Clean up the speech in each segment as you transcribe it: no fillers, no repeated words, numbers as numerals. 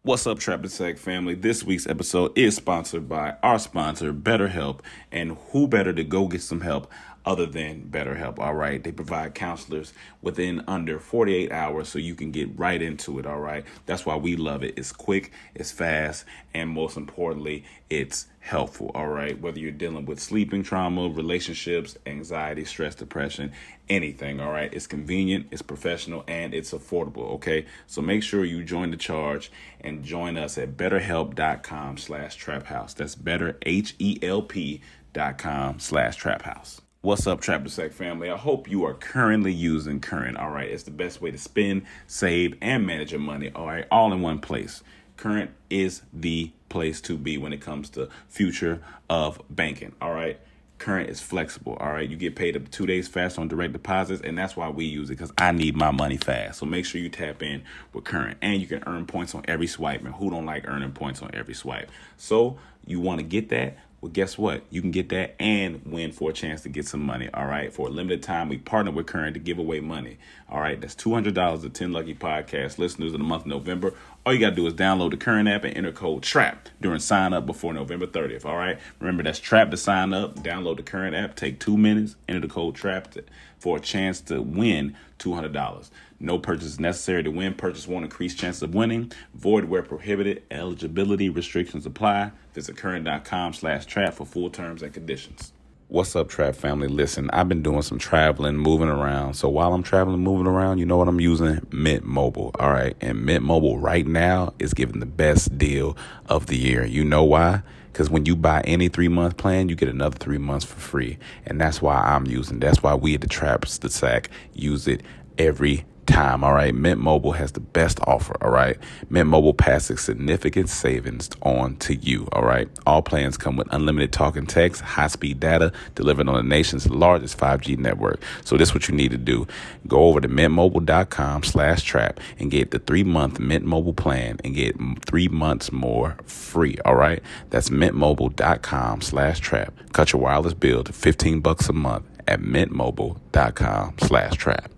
What's up, Trap the Tech family? This week's episode is sponsored by our sponsor, BetterHelp. And who better to go get some help other than BetterHelp, all right? They provide counselors within under 48 hours so you can get right into it, all right? That's why we love it. It's quick, it's fast, and most importantly, it's helpful, all right? Whether you're dealing with sleeping trauma, relationships, anxiety, stress, depression, anything, all right? It's convenient, it's professional, and it's affordable, okay? So make sure you join the charge and join us at betterhelp.com/traphouse. That's betterhelp.com/traphouse. What's up, Trap the Tech family? I hope you are currently using Current, all right? It's the best way to spend, save, and manage your money, all right? All in one place. Current is the place to be when it comes to future of banking, all right? Current is flexible, all right? You get paid up to 2 days fast on direct deposits, and that's why we use it, because I need my money fast. So make sure you tap in with Current, and you can earn points on every swipe, and who don't like earning points on every swipe? So you want to get that? Well, guess what? You can get that and win for a chance to get some money, all right? For a limited time, we partner with Current to give away money, all right? That's $200 to 10 lucky podcast listeners in the month of November. All you got to do is download the Current app and enter code TRAP during sign up before November 30th, all right? Remember, that's TRAP to sign up. Download the Current app. Take 2 minutes. Enter the code TRAP for a chance to win $200. No purchase necessary to win. Purchase won't increase chance of winning. Void where prohibited. Eligibility restrictions apply. Visit current.com/trap for full terms and conditions. What's up, Trap family? Listen, I've been doing some traveling, moving around. So while I'm traveling, moving around, you know what I'm using? Mint Mobile. All right. And Mint Mobile right now is giving the best deal of the year. You know why? Because when you buy any 3-month plan, you get another 3 months for free. And that's why I'm using. That's why we at the Traps, the Sack, use it every time. All right. Mint Mobile has the best offer. All right. Mint Mobile passes significant savings on to you. All right. All plans come with unlimited talk and text, high speed data delivered on the nation's largest 5G network. So this is what you need to do. Go over to mintmobile.com/trap and get the 3-month Mint Mobile plan and get 3 months more free. All right. That's mintmobile.com/trap. Cut your wireless bill to $15 a month at mintmobile.com/trap.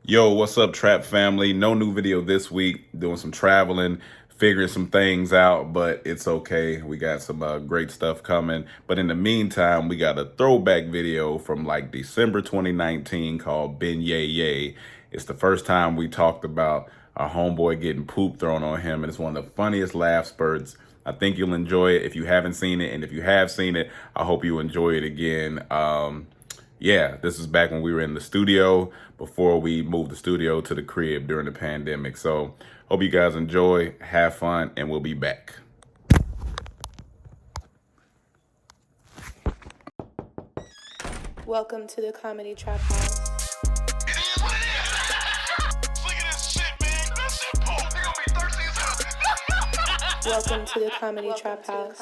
Yo, what's up, Trap family? No new video this week. Doing some traveling, figuring some things out, but it's okay. We got some great stuff coming. But in the meantime, we got a throwback video from like December 2019 called Beign Yay Yay. It's the first time we talked about our homeboy getting poop thrown on him, and it's one of the funniest laugh spurts. I think you'll enjoy it if you haven't seen it, and if you have seen it, I hope you enjoy it again. Yeah, this is back when we were in the studio before we moved the studio to the crib during the pandemic. So hope you guys enjoy, have fun, and we'll be back. Welcome to the Comedy Trap House. Welcome to the Comedy Trap House.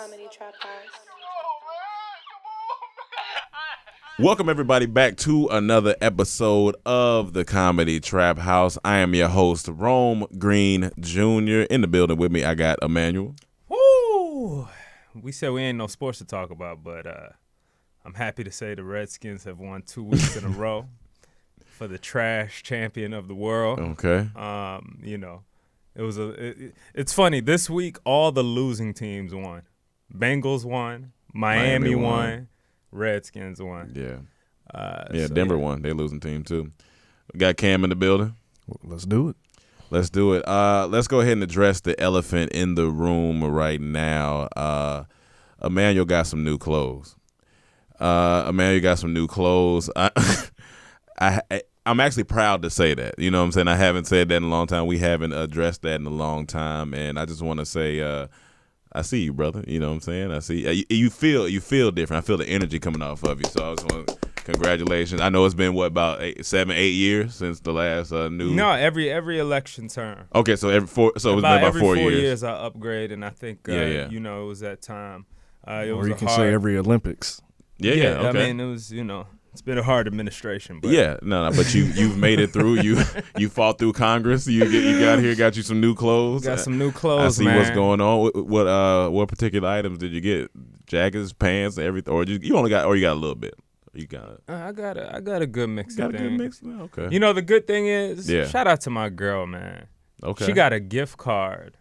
Welcome, everybody, back to another episode of the Comedy Trap House. I am your host, Rome Green Jr. In the building with me, I got Emmanuel. Woo! We said we ain't no sports to talk about, but I'm happy to say the Redskins have won 2 weeks in a row for the trash champion of the world. Okay. You know, it's funny. This week, all the losing teams won. Bengals won. Miami won. Redskins won. Yeah. Denver won. They losing team too. We got Cam in the building. Let's do it. Let's do it. Let's go ahead and address the elephant in the room right now. Emmanuel got some new clothes. I'm actually proud to say that. You know what I'm saying? I haven't said that in a long time. We haven't addressed that in a long time. And I just want to say, I see you, brother. You know what I'm saying? I see you feel different. I feel the energy coming off of you. So I just want to congratulations. I know it's been what, about 7, 8 years since the last new. No, every election term. Okay, so it's been about 4 years. 4 years I upgrade, and I think you know, it was that time. Or you can say every Olympics. Yeah. Okay. I mean, it was, you know, it's been a hard administration. But. Yeah, no, but you've made it through. You fought through Congress. You got here, got you some new clothes. Got some new clothes. I see man. What's going on. What particular items did you get? Jackets, pants, everything, or you only got, or you got a little bit. You got. I got a good mix. Got of a things. good mix. Okay. You know, the good thing is, Yeah. shout out to my girl, man. Okay. She got a gift card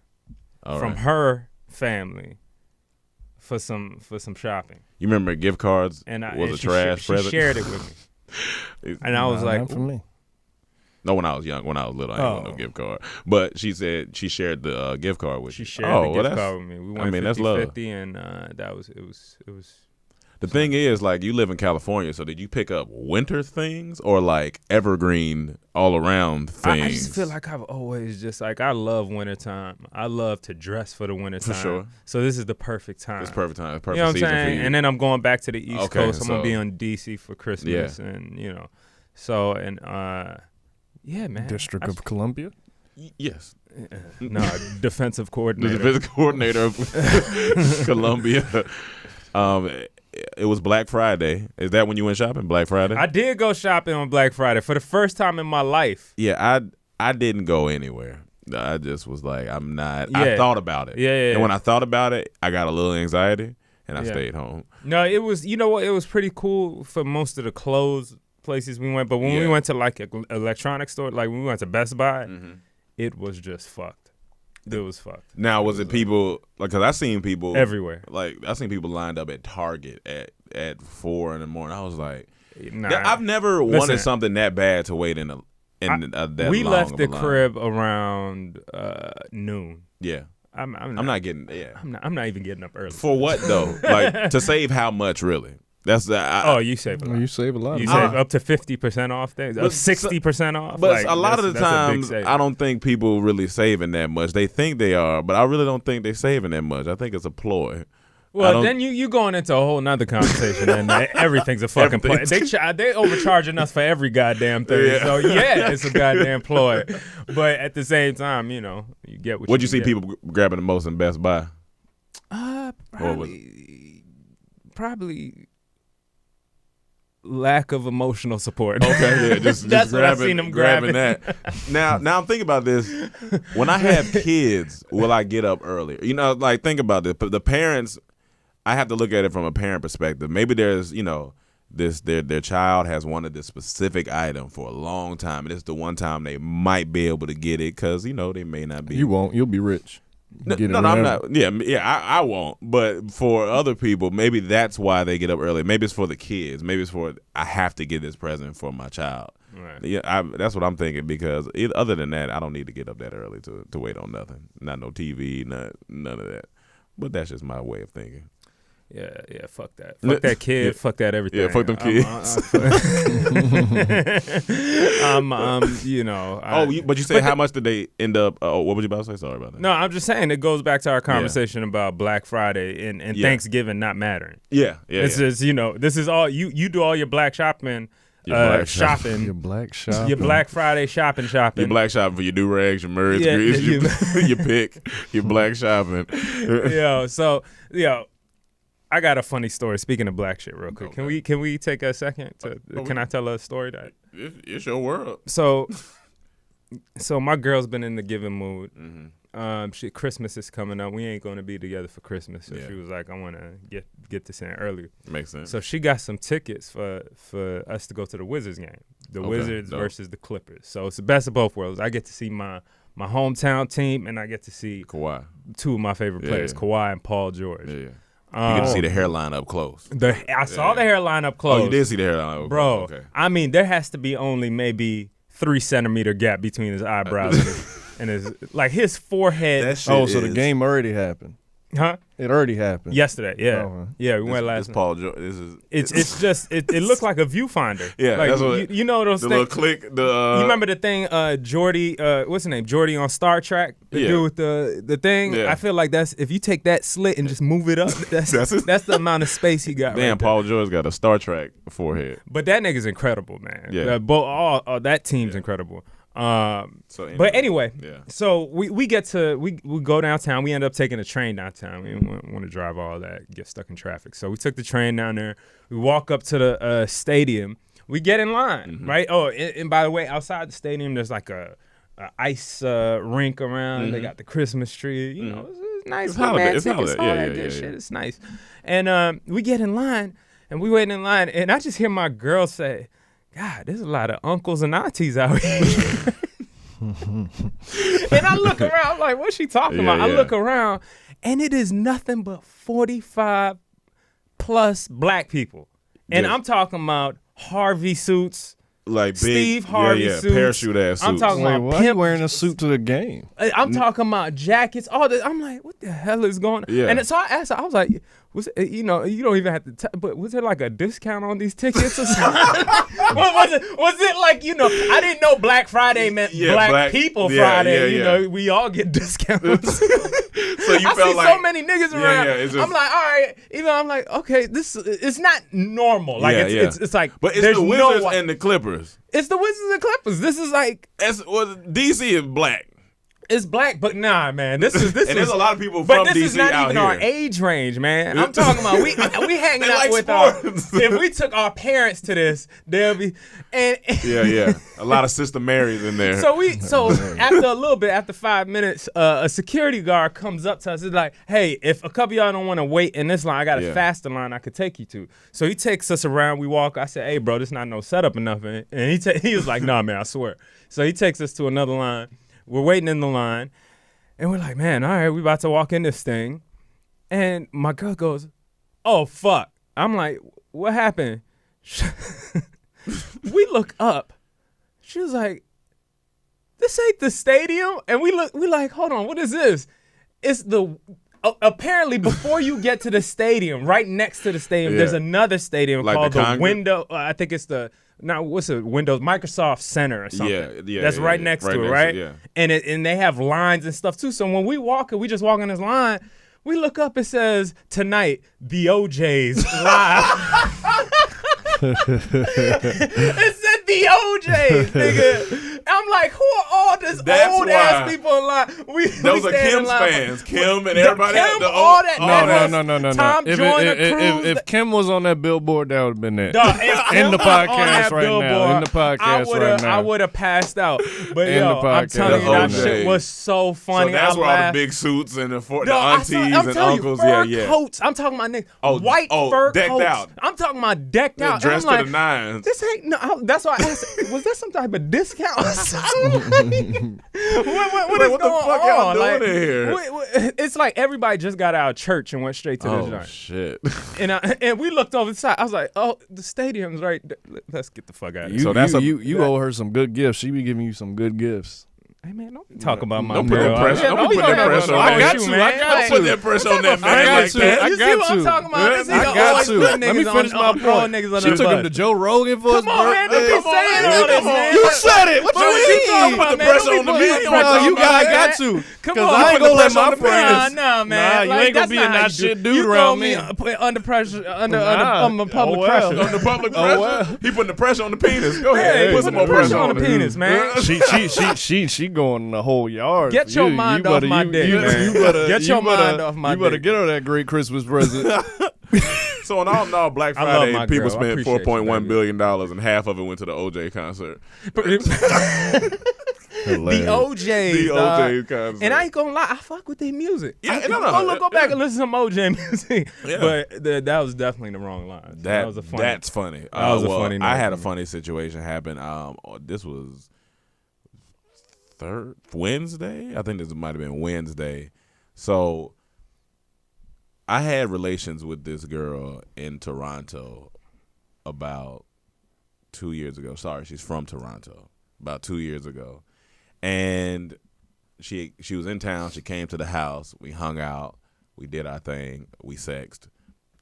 from her family for some shopping. You remember gift cards And was a trash present? She shared it with me. And I was like, not for me. No, when I was young, when I was little, I didn't want no gift card. But she said she shared the gift card with you. She shared the gift card with me. We went 50-50, that's love. and it was. The thing is, like, you live in California, so did you pick up winter things or like evergreen all around things? I just feel like I've always just like I love wintertime. I love to dress for the wintertime. For sure. So this is the perfect time. It's perfect time. It's perfect You know what I'm season saying? for you. And then I'm going back to the East Coast. I'm gonna so- be on DC for Christmas, and so and yeah, man. District of Columbia. Yes. No, defensive The coordinator. defensive coordinator of Columbia. It was Black Friday. Is that when you went shopping? Black Friday? I did go shopping on Black Friday for the first time in my life. Yeah, I didn't go anywhere. I just was like, I'm not. Yeah. I thought about it. Yeah. And when I thought about it, I got a little anxiety, and I Yeah. stayed home. No, it was. You know what? It was pretty cool for most of the clothes places we went. But when we went to like an electronics store, like when we went to Best Buy, it was just fucked. It was fucked. Now, was it people like? Cause I seen people Everywhere. Like I seen people lined up at Target at 4 a.m. I was like, Nah. I've never wanted something that bad to wait in that. We long left of the a line. crib around noon. Yeah, I'm not getting. Yeah, I'm not even getting up early. for what though? Like to save how much really? That's the. You save a lot. You save a lot. You save up to 50% off things, But 60% off. But like, a lot of the that's a big times, saving. I don't think people really saving that much. They think they are, but I really don't think they're saving that much. I think it's a ploy. Well, then you going into a whole nother conversation, and everything's a fucking ploy. They overcharging us for every goddamn thing. Yeah. So yeah, it's a goddamn ploy. But at the same time, you get what. What'd you can see get. people grabbing the most in Best Buy? Probably lack of emotional support. Okay, yeah, just That's what I've grabbing, seen them grabbing grabbing. that. Now I'm thinking about this. When I have kids, will I get up earlier? Like think about this. The parents, I have to look at it from a parent perspective. Maybe there's, their child has wanted this specific item for a long time, and it's the one time they might be able to get it because they may not be. You won't. You'll be rich. No, I'm not. Yeah, I won't. But for other people, maybe that's why they get up early. Maybe it's for the kids. Maybe it's for I have to get this present for my child. Right. Yeah, that's what I'm thinking because other than that, I don't need to get up that early to wait on nothing. Not no TV, none of that. But that's just my way of thinking. Yeah, fuck that. Fuck that kid, Yeah. Fuck that everything. Yeah, fuck them kids. But you said how much did they end up? What was you about to say? Sorry about that. No, I'm just saying it goes back to our conversation about Black Friday and Thanksgiving not mattering. Yeah. It's just, this is all you do all your black shopping. Your black shopping. Your black shop. Your Black Friday shopping. Your black shopping for your do-rags, your merch, Yeah, your pick, your black shopping. I got a funny story. Speaking of black shit, real quick, Okay. can we take a second? Can I tell a story that? It's your world. So my girl's been in the giving mood. Mm-hmm. Christmas is coming up. We ain't gonna be together for Christmas, so Yeah. she was like, I want to get this in earlier. Makes sense. So she got some tickets for us to go to the Wizards game. The Okay, Wizards dope. versus the Clippers. So it's the best of both worlds. I get to see my hometown team, and I get to see Kawhi. two of my favorite players, Yeah. Kawhi and Paul George. Yeah. You get to see the hairline up close. I saw the hairline up close. Oh, you did see the hairline up Bro, close. Okay. I mean, there has to be only maybe 3 centimeter gap between his eyebrows and his like his forehead. That shit Oh, so the is- game already happened. Huh? It already happened. Yesterday, yeah. Oh, Yeah, we This, went this last night. Paul George. This is It's just it looked like a viewfinder. Yeah, like, that's what you know those the things. little click. You remember the thing, Jordy? What's his name? Jordy on Star Trek. The Yeah. dude with the thing. Yeah. I feel like that's if you take that slit and just move it up. That's the amount of space he got. Damn, right Paul George got a Star Trek forehead. But that nigga's incredible, man. Yeah. That team's incredible. So But anyway, Yeah. so we get to we go downtown. We end up taking a train downtown. We didn't want to drive all that, get stuck in traffic. So we took the train down there. We walk up to the stadium. We get in line, right? Oh, and by the way, outside the stadium, there's like a ice rink around. They got the Christmas tree. You know, it's nice. It's holiday. romantic, It's holiday. all Yeah, that yeah, good yeah, shit. yeah. It's nice. And we get in line, and we wait in line, and I just hear my girl say, God, there's a lot of uncles and aunties out here. And I look around, I'm like, what's she talking about? I look around, and it is nothing but 45 plus black people. And I'm talking about Harvey suits, like big, Steve Harvey suits, parachute ass suits. I'm talking about why pimp. you wearing a suit to the game? I'm talking about jackets, all this. I'm like, what the hell is going on? Yeah. And so I asked her, I was like, was it, you don't even have to, but was there like a discount on these tickets or something? was it like, I didn't know Black Friday meant Black People Friday. We all get discounts. So you I felt see like so many niggas around. just, I'm like, all right. I'm like, okay, this it's not normal. Like it's like, but it's there's the Wizards and the Clippers. It's the Wizards and Clippers. This is like, DC is black. It's black, but nah, man. This is and there's a lot of people from but DC this is not out even here. our age range, man. I'm talking about we hanging out like with sports. if we took our parents to this, they'll be and a lot of Sister Marys in there. So after a little bit, after 5 minutes, a security guard comes up to us. It's like, hey, if a couple of y'all don't want to wait in this line, I got a faster line I could take you to. So he takes us around. We walk. I said, hey, bro, this not no setup or nothing. And he was like, nah, man, I swear. So he takes us to another line. We're waiting in the line. And we're like, man, all right, we about to walk in this thing. And my girl goes, oh, fuck. I'm like, what happened? We look up. She was like, this ain't the stadium. And we like, hold on, what is this? It's apparently before you get to the stadium, right next to the stadium, there's another stadium like called the Window. I think it's what's it? Windows, Microsoft Center or something. That's right next to it, right? And they have lines and stuff too. So when we just walk in this line, we look up, it says, tonight, the OJ's live. It said the OJ's, nigga. I'm like, who are all this old ass people in line? Those are Kim's fans. Kim and everybody. All that. No. Tom Joyner, Cruz. If Kim was on that billboard, that would have been there. In the podcast right now. In the podcast right now. I would have passed out. But I'm telling you, that shit was so funny. So that's I where all the laughed. big suits and the aunties and uncles. Fur coats. I'm talking about niggas. White fur decked coats. out. I'm talking about decked out. Dressed to the nines. This ain't no. That's why I asked. Was there some type of discount or something? What is what going the fuck on? y'all doing in here? It's like everybody just got out of church and went straight to the joint. Shit. And we looked over the side. I was like, oh, the stadium's right there. Let's get the fuck out of here. You owe her some good gifts. She be giving you some good gifts. Hey man, don't talk about my Don't girl. put that pressure on that. I got to. Don't put that pressure on that man like that. You see what I'm talking about? I got to. Let me finish my point. She took him to Joe Rogan for his birthday. Come on, man. Don't be saying all this, man. You said it. What you mean? Put the pressure on the man. You got to. Come on. I ain't going to let my friends. Nah, man. You ain't going to be in that shit dude around me. Under pressure, under public pressure. Under public pressure? He putting the pressure on the penis. Go ahead. Put some more pressure on the penis, man. She going the whole yard. Get your mind off my dick, man. Get your mind off my dick. You better get her that great Christmas present. So on all in all, Black Friday, people spent $4.1 billion and half of it went to the OJ concert. The OJ's concert. And I ain't gonna lie, I fuck with their music. Yeah, Go back and listen to some OJ music. Yeah. But that was definitely the wrong line. That was a funny. That's funny. That was a funny night. I had a funny situation happen. This was Wednesday. I think this might have been Wednesday. So I had relations with this girl in Toronto about 2 years ago. Sorry, she's from Toronto. About 2 years ago. And she was in town. She came to the house. We hung out. We did our thing. We sexed.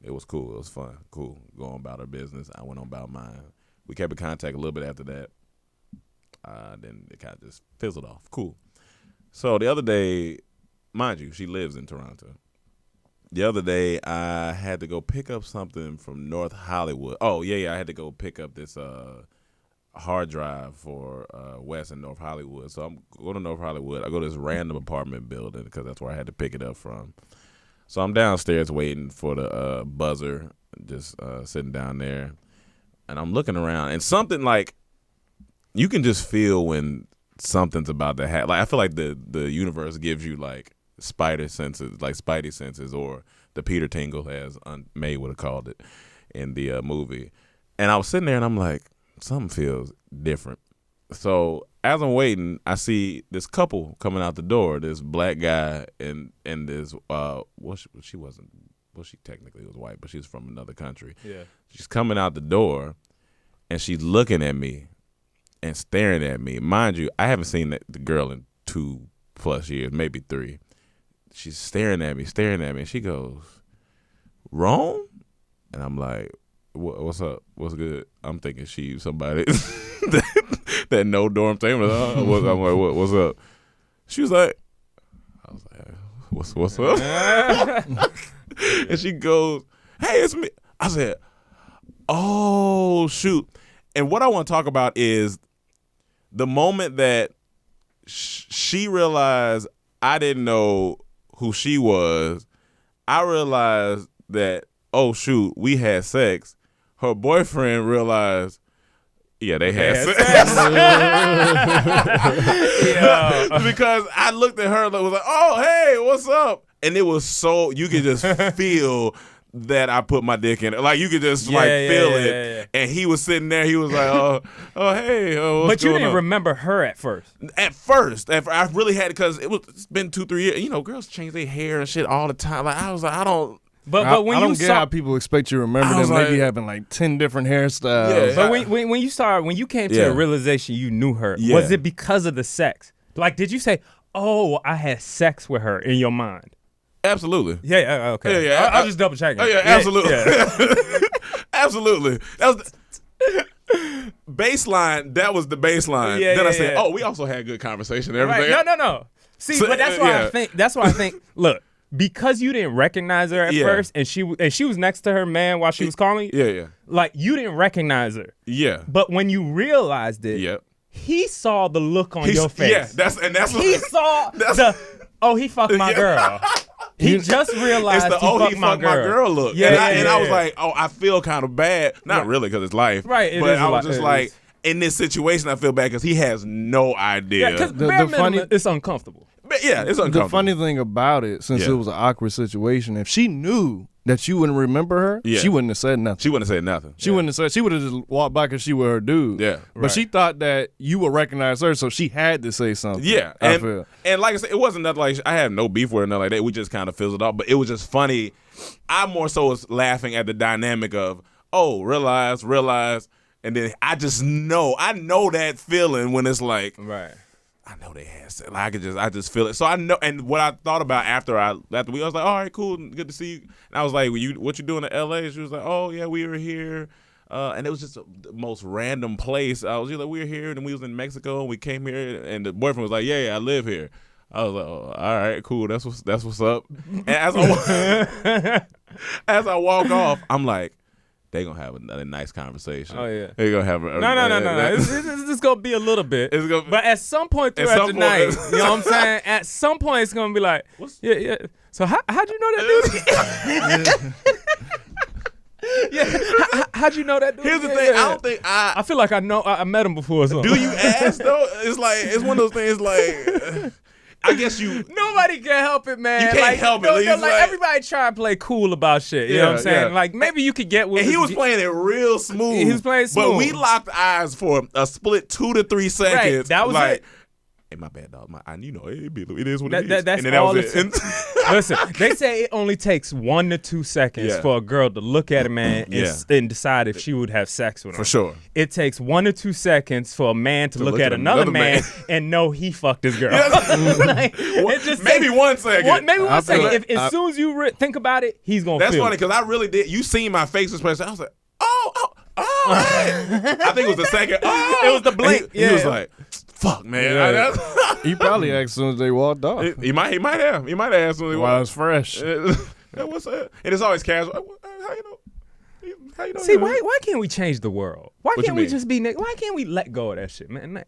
It was cool. It was fun. Cool. Going about her business. I went on about mine. We kept in contact a little bit after that. Then it kind of just fizzled off. Cool. So the other day, mind you, she lives in Toronto. The other day, I had to go pick up something from North Hollywood. Oh, yeah, I had to go pick up this hard drive for West and North Hollywood. So I'm going to North Hollywood. I go to this random apartment building because that's where I had to pick it up from. So I'm downstairs waiting for the buzzer, just sitting down there. And I'm looking around. And something like, you can just feel when something's about to happen. Like, I feel like the universe gives you like spidey senses, or the Peter Tingle, as May would have called it in the movie. And I was sitting there and I'm like, something feels different. So as I'm waiting, I see this couple coming out the door. This black guy and this she wasn't. Well, she technically was white, but she's from another country. Yeah. She's coming out the door, and she's looking at me and staring at me. Mind you, I haven't seen the girl in 2+ years, maybe 3. She's staring at me, and she goes, "Wrong?" And I'm like, "What's up? What's good?" I'm thinking she's somebody that know Dormtainment. I'm like, "What's up?" She was like, I was like, "What's up?" And she goes, "Hey, it's me." I said, "Oh, shoot." And what I want to talk about is the moment that she realized I didn't know who she was. I realized that, oh, shoot, we had sex. Her boyfriend realized, yeah, they had sex. Because I looked at her and was like, "Oh, hey, what's up?" And it was so, you could just feel that I put my dick in it. Like, you could just feel it. Yeah. And he was sitting there. He was like, oh, hey. What's but you going didn't on? remember her at first. At first, I really had, because it's been 2-3 years. You know, girls change their hair and shit all the time. Like, I was like, I don't. But when I you don't get how people expect you to remember them maybe having like 10 different hairstyles. Yeah, but when you came to the realization you knew her, was it because of the sex? Like, did you say, "Oh, I had sex with her" in your mind? Absolutely. Yeah. Okay. Yeah. I'll just double check it. Oh yeah, absolutely. Yeah. Absolutely. That was baseline. That was the baseline. Then I said, "Oh, we also had good conversation and everything." Right. No. See, but that's why I think. That's why I think. Look, because you didn't recognize her at first, and she was next to her man while she was calling you. Yeah. Like, you didn't recognize her. Yeah. But when you realized it, he saw the look on your face. Yeah. That's he saw he fucked my girl. He just realized it's the he fucked my girl look. Yeah, and I was like, oh, I feel kind of bad. Not really, because it's life. Right. But I was just like, in this situation, I feel bad because he has no idea. Yeah, because it's uncomfortable. But yeah, it's uncomfortable. The funny thing about it, since it was an awkward situation, if she knew that you wouldn't remember her, she wouldn't have said nothing. She wouldn't have said nothing. She wouldn't have said. She would have just walked by because she was her dude. Yeah. But she thought that you would recognize her, so she had to say something. Yeah. And like I said, it wasn't nothing like, I had no beef with her or nothing like that. We just kind of fizzled off. But it was just funny. I more so was laughing at the dynamic of, oh, realize. And then I know that feeling when it's like, right. I know they had sex. Like, I just feel it. So I know, and what I thought about after I was like, all right, cool, good to see you. And I was like, what you doing in LA? She was like, oh yeah, we were here, and it was just the most random place. I was like, we were here, and we was in Mexico, and we came here, and the boyfriend was like, yeah, I live here. I was like, oh, all right, cool, that's what's up. And as I walk off, I'm like, they gonna have a nice conversation. Oh yeah, they gonna have no. It's just gonna be a little bit. But at some point throughout the night, you know what I'm saying? At some point, it's gonna be like, yeah. So how'd you know that dude? Yeah, how'd you know that dude? Here's the thing. I don't think I feel like I met him before. Or something. Do you ask though? It's one of those things like. I guess nobody can help it, man. You can't help it. Like everybody try to play cool about shit. You know what I'm saying? Yeah. Like maybe you could get with. And he was playing it real smooth. He was playing smooth. But we locked eyes for a split 2 to 3 seconds. Right. That was like, it. Hey, my bad, dog. It is what it is. That's and then all that was it. Listen, they say it only takes 1 to 2 seconds for a girl to look at a man and decide if she would have sex with him. For sure. It takes 1 to 2 seconds for a man to look at another man and know he fucked his girl. Like, maybe 1 second. Maybe 1 second. As soon as you think about it, he's going to feel it. That's funny because I really did. You seen my face expression. I was like, oh. I think it was the second. Oh. It was the blink. He was like, fuck, man. Yeah. He probably asked as soon as they walked off. He might have. He might have asked as soon as they walked off. While it's fresh. What's up? And it's always casual. How you know? See, why can't we change the world? Why can't we just be niggas? Why can't we let go of that shit, man? Like,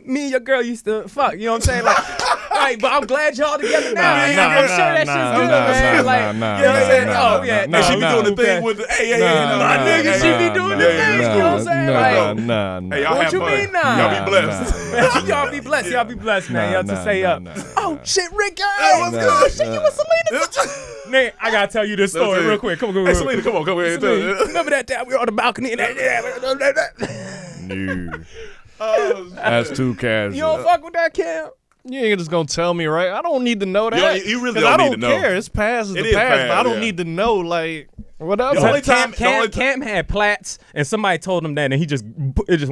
me and your girl used to fuck. You know what I'm saying? Like, but I'm glad y'all together now. I'm sure that shit's good, man. Like, you know what I'm saying? Oh yeah, and she be doing the thing with the my nigga. She be doing the thing. You know what I'm saying? Hey, y'all what you mean, nah? Y'all be blessed. Y'all be blessed. Y'all be blessed, man. Y'all just say up. Oh shit, Rick. What's good? Shit, you with Selena? Man, I gotta tell you this story real quick. Come on, hey, Selena, come on, come here. Remember that time we were on the balcony and that? No. That's too casual. You don't fuck with that, Cam? You ain't just gonna tell me, right? I don't need to know that. You really 'Cause don't I need don't to know. care. It's past is It the is past, past, but I don't yeah. need to know, like, what else? The only Cam, time- Cam had plaits, and somebody told him that, and it just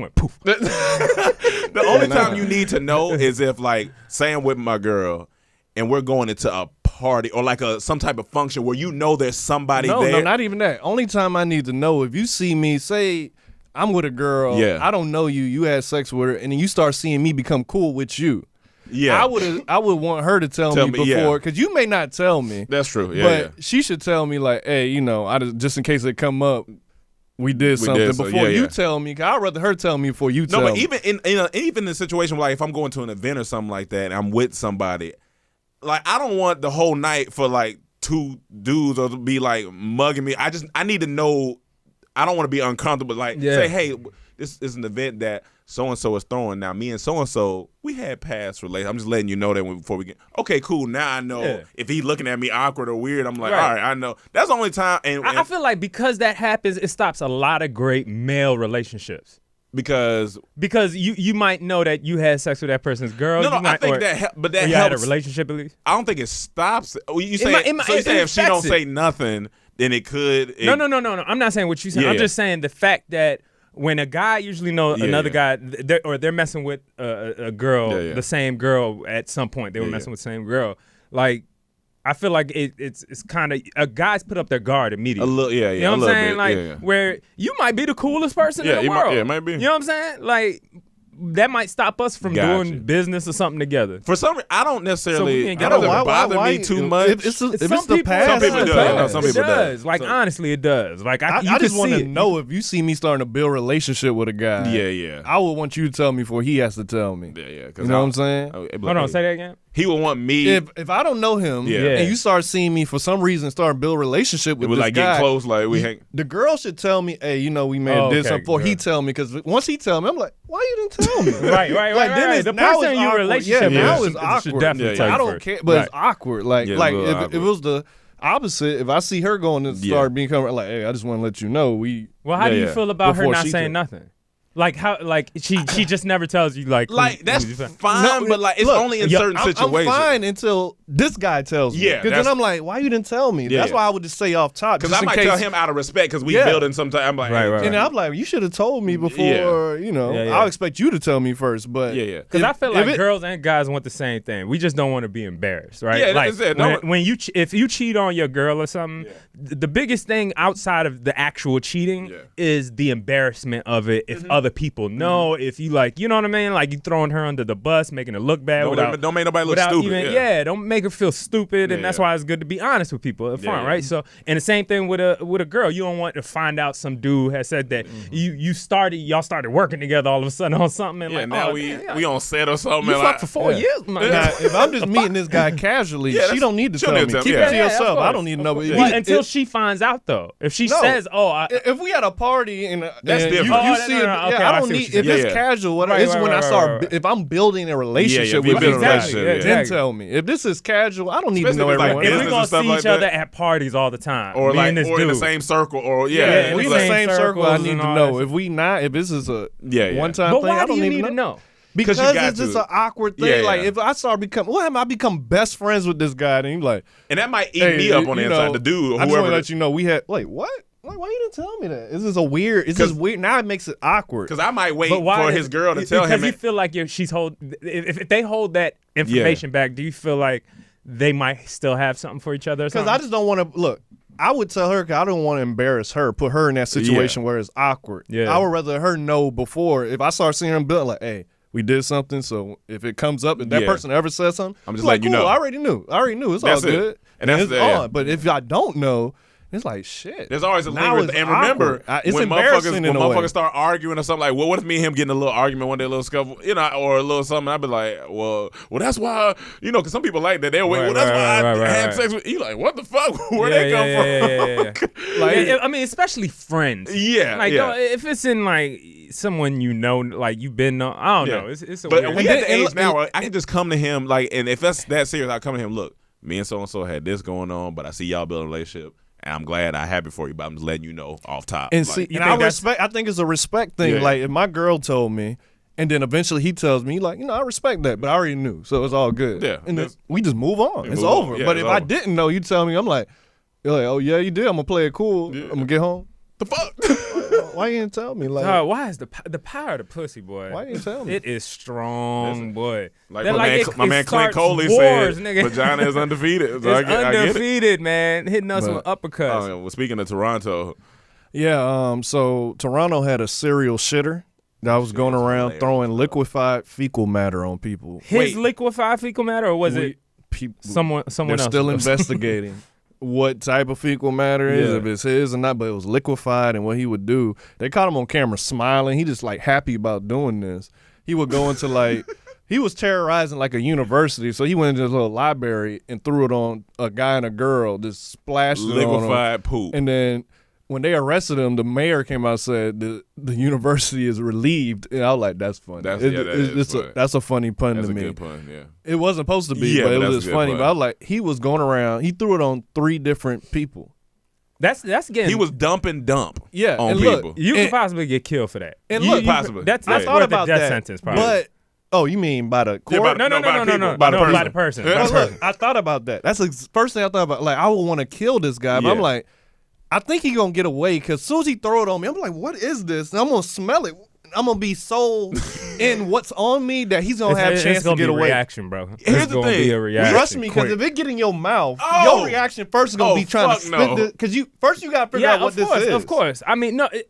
went poof. The only time you need to know is if, like, say I'm with my girl and we're going into a party or like some type of function where you know there's somebody No, there. no, not even that. Only time I need to know, if you see me, say I'm with a girl, Yeah. I don't know you, you had sex with her, and then you start seeing me become cool with you. Yeah, I would want her to tell me me, yeah. before, because you may not tell me. that's true. Yeah, but yeah. she should tell me, like, hey, you know, just in case it come up, we did something so, before yeah, you yeah. tell me. 'Cause I'd rather her tell me before you No, tell but me. even in a situation where, like, if I'm going to an event or something like that and I'm with somebody, like, I don't want the whole night for like two dudes or to be like mugging me. I need to know. I don't want to be uncomfortable. Like, say, hey, this is an event that so and so is throwing. Now, me and so and so, we had past relations. I'm just letting you know that before we get. Okay, cool. Now I know if he looking at me awkward or weird. I'm like, all right, I know. That's the only time. And I feel like because that happens, it stops a lot of great male relationships. because you might know that you had sex with that person's girl. no, you might, I think or, but that or you had a helps. relationship at least. I don't think it stops it. You say, might- so you it say if she don't affects say it. nothing, then it could. No. I'm not saying what you said. Yeah, I'm yeah. just saying the fact that when a guy usually knows Yeah, another yeah. guy, they're messing with a girl, Yeah, yeah. the same girl at some point. They were Yeah, messing yeah. with the same girl. Like, I feel like it's kind of guys put up their guard A immediately. little, yeah, yeah. You know a what I'm little saying? bit, Like, yeah, yeah. where you might be the coolest person Yeah, in you the might- world. yeah, it might be. You know what I'm saying? Like, that might stop us from Gotcha. doing business or something together. For some reason, I don't So we necessarily. ain't It got doesn't no- bother me too much. If it's Some the people- past, Some people it's do. the No, past. some It people does. do. Like, So- honestly, it does. Like, I you just can want see to it. know if you see me starting to build a relationship with a guy. Yeah, yeah. I would want you to tell me before he has to tell me. Yeah, yeah. You know what I'm saying? Hold on, say that again. He would want me. If I don't know him Yeah. and you start seeing me for some reason start build a relationship it with was this like guy, getting close, like we hang. the girl should tell me, hey, you know, we may have Oh, did okay, something before he good. tell me, because once he tell me, I'm like, why you didn't tell me? Right. Like, then right. it's, The now person it's in your awkward. relationship yeah, now should- it's should awkward. definitely Yeah, tell you I don't first. care, but Right. it's awkward. Like, Yeah, it's like a little if awkward. it was the opposite, if I see her going to start becoming like, hey, I just want to let you know Well, how do you Yeah. feel about her Before not she saying could. nothing? Like how? Like she just never tells you. Like That's who you fuck- fine, but like it's look, only in yeah, certain I'm situations. fine until this guy tells me. Yeah, because that's- then I'm like, why you didn't tell me? Yeah, That's yeah. why I would just say off top. Because just I in might case, tell him out of respect because we Yeah. building sometimes. I'm like, Right, hey, right, And I'm like, you should have told me before. You know, Yeah, yeah. I'll expect you to tell me first. But Yeah, yeah. Because I feel like it- girls and guys want the same thing. We just don't want to be embarrassed, right? Yeah, like that's it. No- when you if you cheat on your girl or something, the biggest thing outside of the actual cheating is the embarrassment of it. If other people know, if you like, you know what I mean? Like you throwing her under the bus, making her look bad don't make nobody look without stupid. even, yeah. don't make her feel stupid, and that's why it's good to be honest with people up front, yeah. right? So, and the same thing with a girl. You don't want to find out some dude has said that y'all started working together all of a sudden on something, and Yeah, like, now oh, we damn, on set or something. you and fucked like, for 4 years, my Now, guy. if I'm just meeting this guy casually, she don't need to she tell don't me. need to Keep tell it to me. Yeah, of yourself. I course. don't need to know. But Well, until she finds out, though. If she No. says, "Oh, if we at a party and That's and different. you Oh, see no, it, no, okay, yeah, I I don't see what need you're if saying. it's Yeah. casual. Whatever, Right, it's right, when I right, start. right, right. If I'm building a relationship we with build this a guy, relationship, yeah. then Exactly. tell me. If this is casual, I don't need to Especially know if it's like everyone. if business we're and gonna stuff see like each other that. at parties all the time, or me like and this or in the dude. same circle, or Yeah, If in we the in the same same circle, I circles need and to all know. that. If we not, if this is a Yeah, yeah. one time But thing, why I do don't you even need to know? Because you got it's just to. an awkward thing. Yeah, Like yeah. if I start become, what am I become best friends with this guy? Then you like, and that might eat hey, me up on the you inside. know, The dude, or I just want whoever. to let you know we had. Wait, what? Like, why you didn't tell me that? This is a weird. It's just weird. Now it makes it awkward. Because I might wait But why for does- his girl to tell him. Because you feel like she's hold. If they hold that information back, do you feel like they might still have something for each other? Because I just don't want to look. I would tell her because I don't want to embarrass her, put her in that situation where it's awkward. Yeah. I would rather her know before. If I start seeing her build, like, hey, we did something. So if it comes up, if that Yeah. person ever says something, I'm just like, letting you cool, know. I already knew. It's That's all it. good. And that's it's the- yeah. on. But if I don't know, it's like shit. There's always a Now lingering. it's And remember, awkward. It's when embarrassing when in a way. motherfuckers start arguing or something, like, well, what if me and him getting a little argument one day, a little scuffle, you know, or a little something? I'd be like, well, that's why, you know, because some people like that. They'll wait. Well, that's why I had sex with you. Like, what the fuck? Where'd they come from? Like, I mean, especially friends. Yeah, Like, yeah. if it's in like someone you know, like you've been, I don't know. It's a But weird. we And at the then- age now where I can just come to him, like, and if that's that serious, I come to him. Look, me and so and so had this going on, but I see y'all building a relationship. And I'm glad I happy for you, but I'm just letting you know off top. And like, see, you and think I that's- respect. I think it's a respect thing. Yeah. Like if my girl told me, And then eventually he tells me, like, I respect that, but I already knew, so it's all good. Yeah, and then we just move on. It's move on. over. Yeah, but it's if I over. didn't know, you tell me, I'm like, you're like, oh yeah, you did. I'm gonna play it cool. I'm gonna get home. The fuck? Why you didn't tell me? Like, Why is the power of the pussy, boy? why you didn't tell me? It is strong, boy. Like That, my man Clint starts Coley wars, said, nigga. vagina is undefeated. So It's I get it. undefeated, man. Hitting us with uppercuts. Well, speaking of Toronto, Yeah. So Toronto had a serial shitter that was going around hilarious, throwing bro. liquefied fecal matter on people. His liquefied fecal matter, or was it People, someone they're else? still investigating what type of fecal matter is, Yeah. if it's his or not, but it was liquefied and what he would do. They caught him on camera smiling. He just like happy about doing this. He would go into like, he was terrorizing like a university. So he went into his little library and threw it on a guy and a girl, just splashed it on him. liquefied poop. And then when they arrested him, the mayor came out and said the university is relieved. And I was like, that's funny. That is funny. That's a funny pun That's to a me. good pun, yeah. It wasn't supposed to be, Yeah, but it but was that's just a good funny. pun. But I was like, he was going around. He threw it on 3 different people. That's getting. He was dump Yeah, on and people. look, You and- could possibly get killed for that. and You- look, you- possibly. That's I thought worth about a death that, sentence, probably. but you mean by the Yeah, court? by- no, by people. by By the the person. person. By the Look, person. I thought about that. That's the first thing I thought about. Like, I would want to kill this guy, but Yeah. I'm like, I think he gonna get away because as soon as he throw it on me, I'm like, what is this? And I'm gonna smell it. I'm gonna be so in what's on me that he's gonna have a chance it's gonna to get be a away. reaction, bro. Here's It's the gonna thing. be a reaction. Trust me, because quick. if it get in your mouth, Oh. your reaction first is gonna Oh, be trying to fuck spit no. this. Because you gotta figure out what of this course, is. of course. I mean, no, and And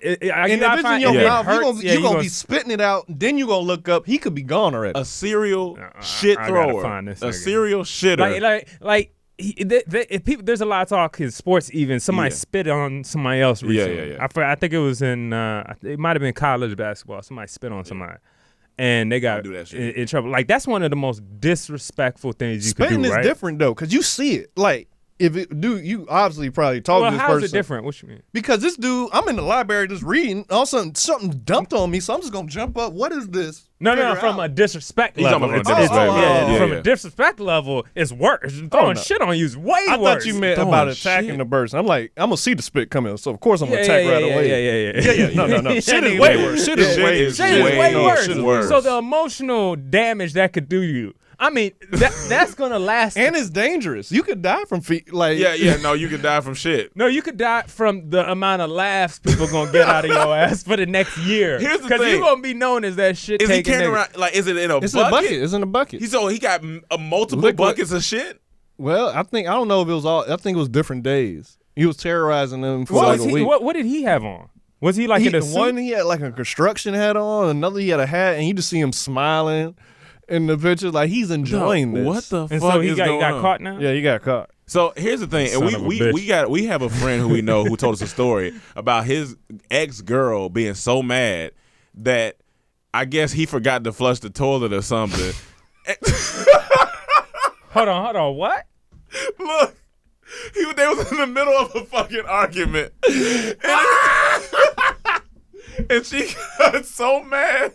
if it's in your mouth, you gonna be spitting it out. Then you gonna look up. He could be gone already. A serial shit I gotta thrower. find this A nigga. serial shitter. like. If people, there's a lot of talk in sports. Even somebody Yeah. spit on somebody else recently. yeah. I think it was in. It might have been college basketball. Somebody spit on somebody, and they got Don't do that shit. in trouble. Like that's one of the most disrespectful things you Spitting could do. is Right? different though, because you see it. Like if it do, you obviously probably talk Well, to this how is person. it different? What you mean? Because this dude, I'm in the library just reading. All of a sudden, something dumped on me, so I'm just gonna jump up. What is this? No, Figure from out. a disrespect He's level. talking It's- about it's- disrespect. yeah, from Yeah. a disrespect level, it's worse. Throwing no. shit on you is way I worse. thought you meant Throwing about attacking shit. the person. I'm like, I'm gonna see the spit coming, so of course I'm gonna attack right away. Yeah. No. Shit is Yeah, way yeah. worse. Shit is Shit way is Shit is way way no, worse. shit is worse. So the emotional damage that could do you. I mean, that's gonna last. And it's dangerous. You could die from feet. Like No, you can die from shit. No, you could die from the amount of laughs people gonna get out of your ass for the next year. Here's the Because thing. you're gonna be known as that shit Is he taking carrying nigga. around, like, is it in a It's bucket? in a bucket. It's in a bucket. He got multiple Liquid. buckets of shit? Well, I don't know if it was all. I think it was different days. He was terrorizing them for What, like was a he, week. what did he have on? Was he like in a suit? One he had like a construction hat on, another he had a hat, and you just see him smiling in the picture, like he's enjoying this. What the and fuck so he is got going on? caught now? Yeah, you got caught. So here's the thing, and Son of a we bitch. have a friend who we know who told us a story about his ex-girl being so mad that I guess he forgot to flush the toilet or something. Hold on. What? Look, they was in the middle of a fucking argument, and she got so mad.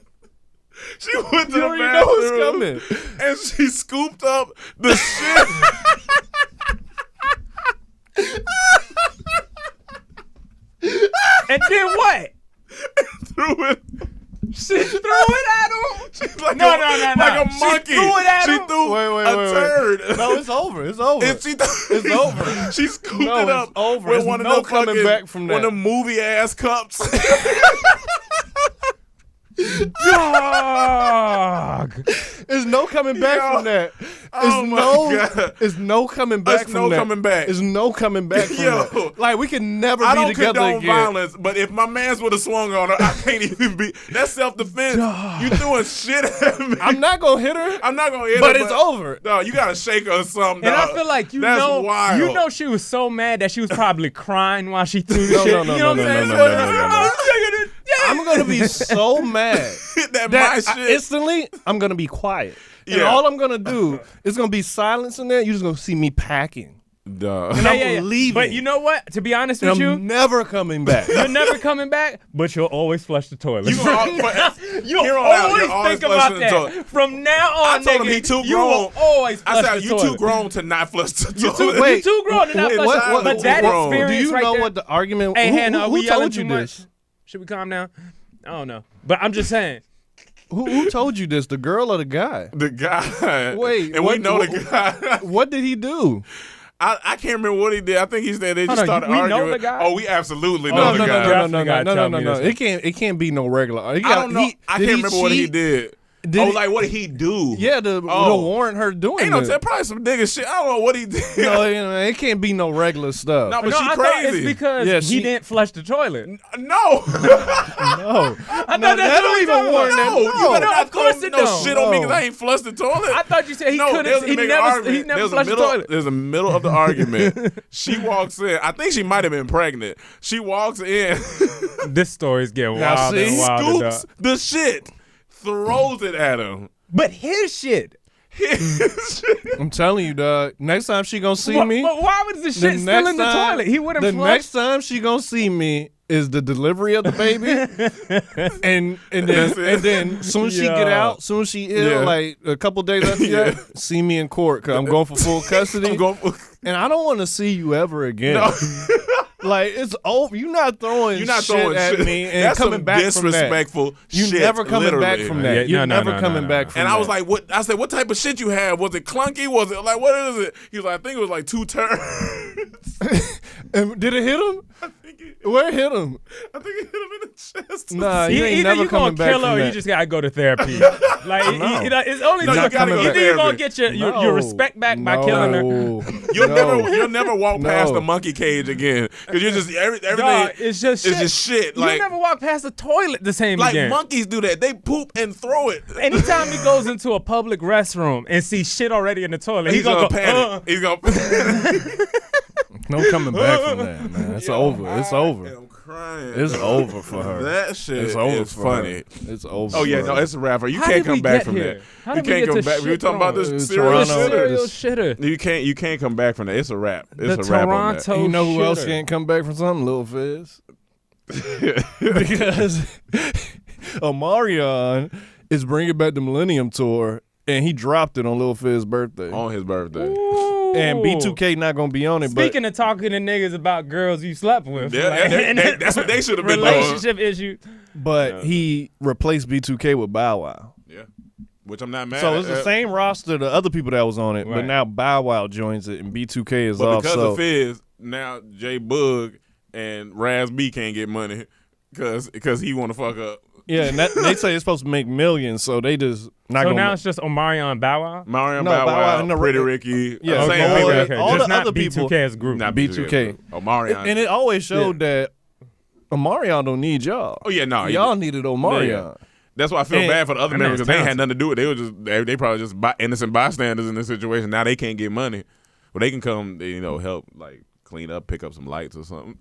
She went to You the don't even know what's bathroom coming. and she scooped up the shit. And then what? Threw it. She threw it at him? She's like No. like a She monkey. threw it at She him? threw Wait. a turd. No, it's over. It's over. And she It's over. She scooped No, it it's up over. with There's one of no them coming fucking, back from one that. of them movie ass cups. Dog. There's no coming back Yo. from that. Oh my God. There's no coming back There's from no that. coming back. There's no coming back from Yo. that. Like we can never I be don't together condone again. violence, but if my man's would have swung on her, I can't even be. That's self-defense. You throwing shit at me. I'm not gonna hit her. I'm not gonna hit But her, it's over. No, you gotta shake her or something. And I dog. feel like That's wild. you know she was so mad that she was probably crying while she threw the No, shit. no, no, you know no, what I'm no, saying? no, no, no, no. I'm gonna be so mad that that my shit. instantly I'm gonna be quiet. And Yeah. all I'm gonna do is gonna be silence in there. You're just gonna see me packing. Duh. And I'm leaving. But you know what? To be honest And with I'm you, never coming back. you're never coming back, but you'll always flush the toilet. You gonna You'll here on out, always you're always think about flushing the that. toilet. From now on, I told him nigga, he too you grown. will always flush I said the you toilet. too grown to not flush the toilet. wait. You too grown to not flush What- the toilet. what- But that grown. experience Do you right know there, what the argument? Hey, who Hannah, are who we yelling told too you much? this? Should we calm down? I don't know. But I'm just saying, Who told you this? The girl or the guy? The guy. Wait, and what- we know what- the guy. What did he do? I can't remember what he did. I think he said they just Hold on, started we know arguing. the guy? Oh, we absolutely know Oh, the no, guy. Definitely gotta tell me this one. It can't be no regular. I don't know. I can't remember what he did. Like what did he do? Yeah, to warrant her doing Ain't no it. probably some nigga shit. I don't know what he did. No, it can't be no regular stuff. No, but No, she I thought crazy. it's because Yeah, he didn't flush the toilet. No. No, I thought that's that what don't he even was warrant talking that. No, you better No, not of course throw it no don't. shit on me No. because I ain't flushed the toilet. I thought you said he no, couldn't. He never flushed the toilet. There's a middle of the argument. She walks in. I think she might have been pregnant. She walks in, This story's getting Now, wild see, and wild. scoops the shit, throws it at him. But his shit. I'm telling you, dog. Next time she gonna see me, But why was the shit still in the toilet? He wouldn't The flush. next time she gonna see me is the delivery of the baby, and then soon as she get Yeah. out, soon as she ill, Yeah. like a couple days after Yeah. that, see me in court because I'm going for full custody. I'm going for, And I don't want to see you ever again. no, Like it's over. You're not throwing you're not shit throwing at shit. me and That's coming some back from that. disrespectful You shit. never coming back literally. from that. Yeah, You're no, never no, coming no. back from And that. I was like, "What?" I said, "What type of shit you had? Was it clunky? Was it like what is it?" He was like, "I think it was like 2 turns." And did it hit him? Where it hit him? I think it hit him in the chest. Nah, you ain't Either never you coming gonna back kill her from or that. you just gotta go to therapy. Like it's only No, two. you gotta go to Either you gonna therapy. get your respect back by killing her. You'll never walk past the monkey cage again because you're just everything. Dog, it's just shit. It's just shit. You Like never walk past the toilet the same like again. monkeys do that. They poop and throw it. Anytime he goes into a public restroom and sees shit already in the toilet, He's gonna panic. He's gonna. No coming back from that, man. It's over. It's over. I'm crying. It's over for her. That shit It's over is for funny. her. It's over. Oh yeah, for no, her. it's a rapper. You How can't did we come back get from here? that. How You did we can't get come to back. We were shit talking about throwing? this Toronto. serious Serial shit. shitter. You can't come back from that. It's a rap. It's The a rap on that. Toronto You know who else shitter. can't come back from something? Lil Fizz. Because Omarion is bringing back the Millennium Tour, and he dropped it on Lil Fizz's birthday. On his birthday. And B2K not gonna be on it. Speaking of talking to niggas about girls you slept with, That's what they should have been doing. relationship issue. but he replaced B2K with Bow Wow. Yeah. Which I'm not mad So at. it's the same roster, the other people that was on it, but Right. now Bow Wow joins it, and B2K is But off. because So of Fizz, now J Bug and Raz B can't get money because he want to fuck up. yeah, and they say it's supposed to make millions, so they just not So gonna. now it's just Omarion Bow Wow? Marion No, Bow Bow Wow Wow, and the- Pretty Ricky. Yeah, same okay, people. okay. All just the not other people- B2K as a group. Not B2K. Omarion. And it always showed that Omarion don't need y'all. Oh yeah, no. Y'all needed Omarion. Yeah. That's why I feel And- bad for the other that members man's because they had talented. nothing to do with it. They were just they probably just innocent bystanders in this situation. Now they can't get money, but they can come, help like clean up, pick up some lights or something.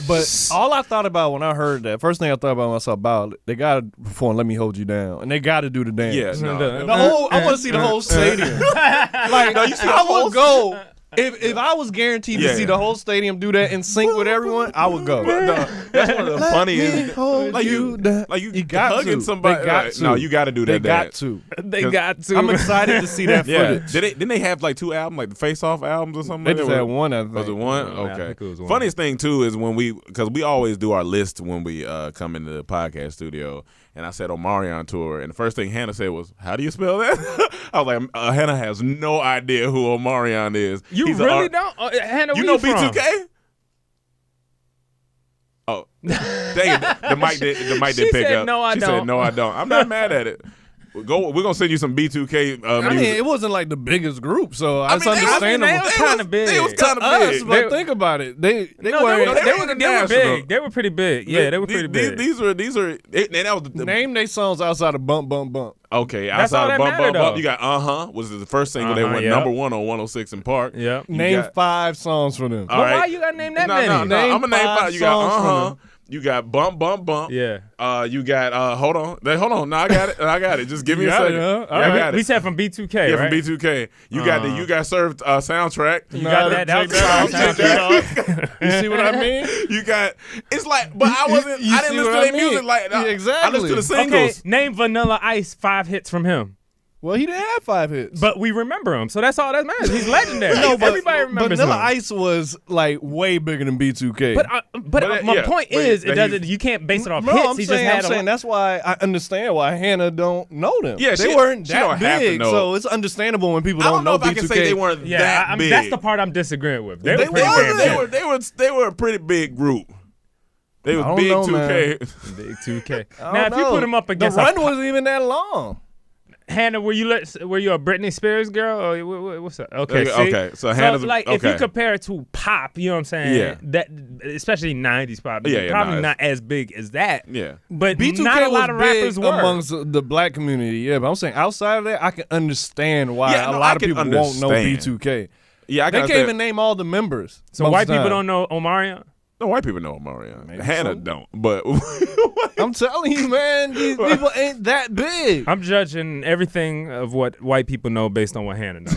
But all I thought about when I heard that, first thing I thought about when I saw Bow, they got to perform "Let Me Hold You Down," and they got to do the dance. Yeah, The The whole, I want to see the whole stadium. Like, No, you see the I whole would go. If I was guaranteed Yeah. to see the whole stadium do that and sync with everyone, I would go. That's one of the funniest. hold Like you you, down. like you got hugging to. somebody. They got like, to. No, you got to do They that. got dance. to. They got to. I'm excited to see that Yeah. footage. Didn't they have like 2 albums, like the Face Off albums or something? They like just that? had one, I think. Was it one? I Okay. think it was one. Funniest thing too is when because we always do our list when we come into the podcast studio, and I said Omarion tour, and the first thing Hannah said was, "How do you spell that?" I was like, Hannah has no idea who Omarion is. You He's really don't? Hannah, You where know you from? B2K? Oh, dang it! The mic did She pick said, up. "No, I she don't." said, "No, I don't." I'm not mad at it. We're gonna send you some B2K I mean, music. it wasn't like the biggest group, so I it's mean, understandable. they was kinda big. It was kind of Us, big. but think about it. They No, were. they were international. big. They were pretty big. Yeah, they were pretty big. These are. And that was the Name they songs outside of Bump Bump Bump. okay. That's all Outside that of Bump mattered, Bump Bump, though. you got was the first single they went yeah. number 1 on 106 in Park. Yeah. You Name got- 5 songs for them. All But right. why you gotta name that No, many? no. Name I'm gonna name 5 5. You got songs from You got Bump Bump Bump. Yeah. You got hold on. Hold on. No, I got it. I got it. Just give me You a got it, second. huh? Yeah, All I right. got We it. said from B2K, Yeah, right? from B2K. You got the You Got Served soundtrack. You got that. That was the soundtrack. You see what I mean? You got. It's like, but I wasn't. You I didn't see listen to what I their mean? music like. Yeah, exactly. I listened to the Okay, singles. name Vanilla Ice 5 hits from him. Well, he didn't have 5 hits. But we remember him, so that's all that matters. He's legendary. no, but Everybody remembers Vanilla him. Ice was like way bigger than B2K. But But my point is, it doesn't. You can't base it off hits. I'm saying that's why I understand why Hannah don't know them. Yeah, they weren't that have to big, know. so it's understandable when people I don't know if B2K. I can say they weren't that big. That's the part I'm disagreeing with. They were They were a pretty big group. They was big 2K. Big 2K. Now, if you put them up the against run wasn't even that long. Hannah, were you a Britney Spears girl? Or what's up? Okay, see? Okay. So Hannah's if you compare it to pop, you know what I'm saying? Yeah. That especially 90s pop, Yeah, probably not as big as that. Yeah. But B2K not a lot of was big rappers were. amongst the black community. Yeah, but I'm saying outside of that, I can understand why a lot of people won't know B2K. Yeah, they can't even name all the members. So white people don't know Omarion? No, white people know Omarion. Hannah don't, but I'm telling you, man, these people ain't that big. I'm judging everything of what white people know based on what Hannah knows.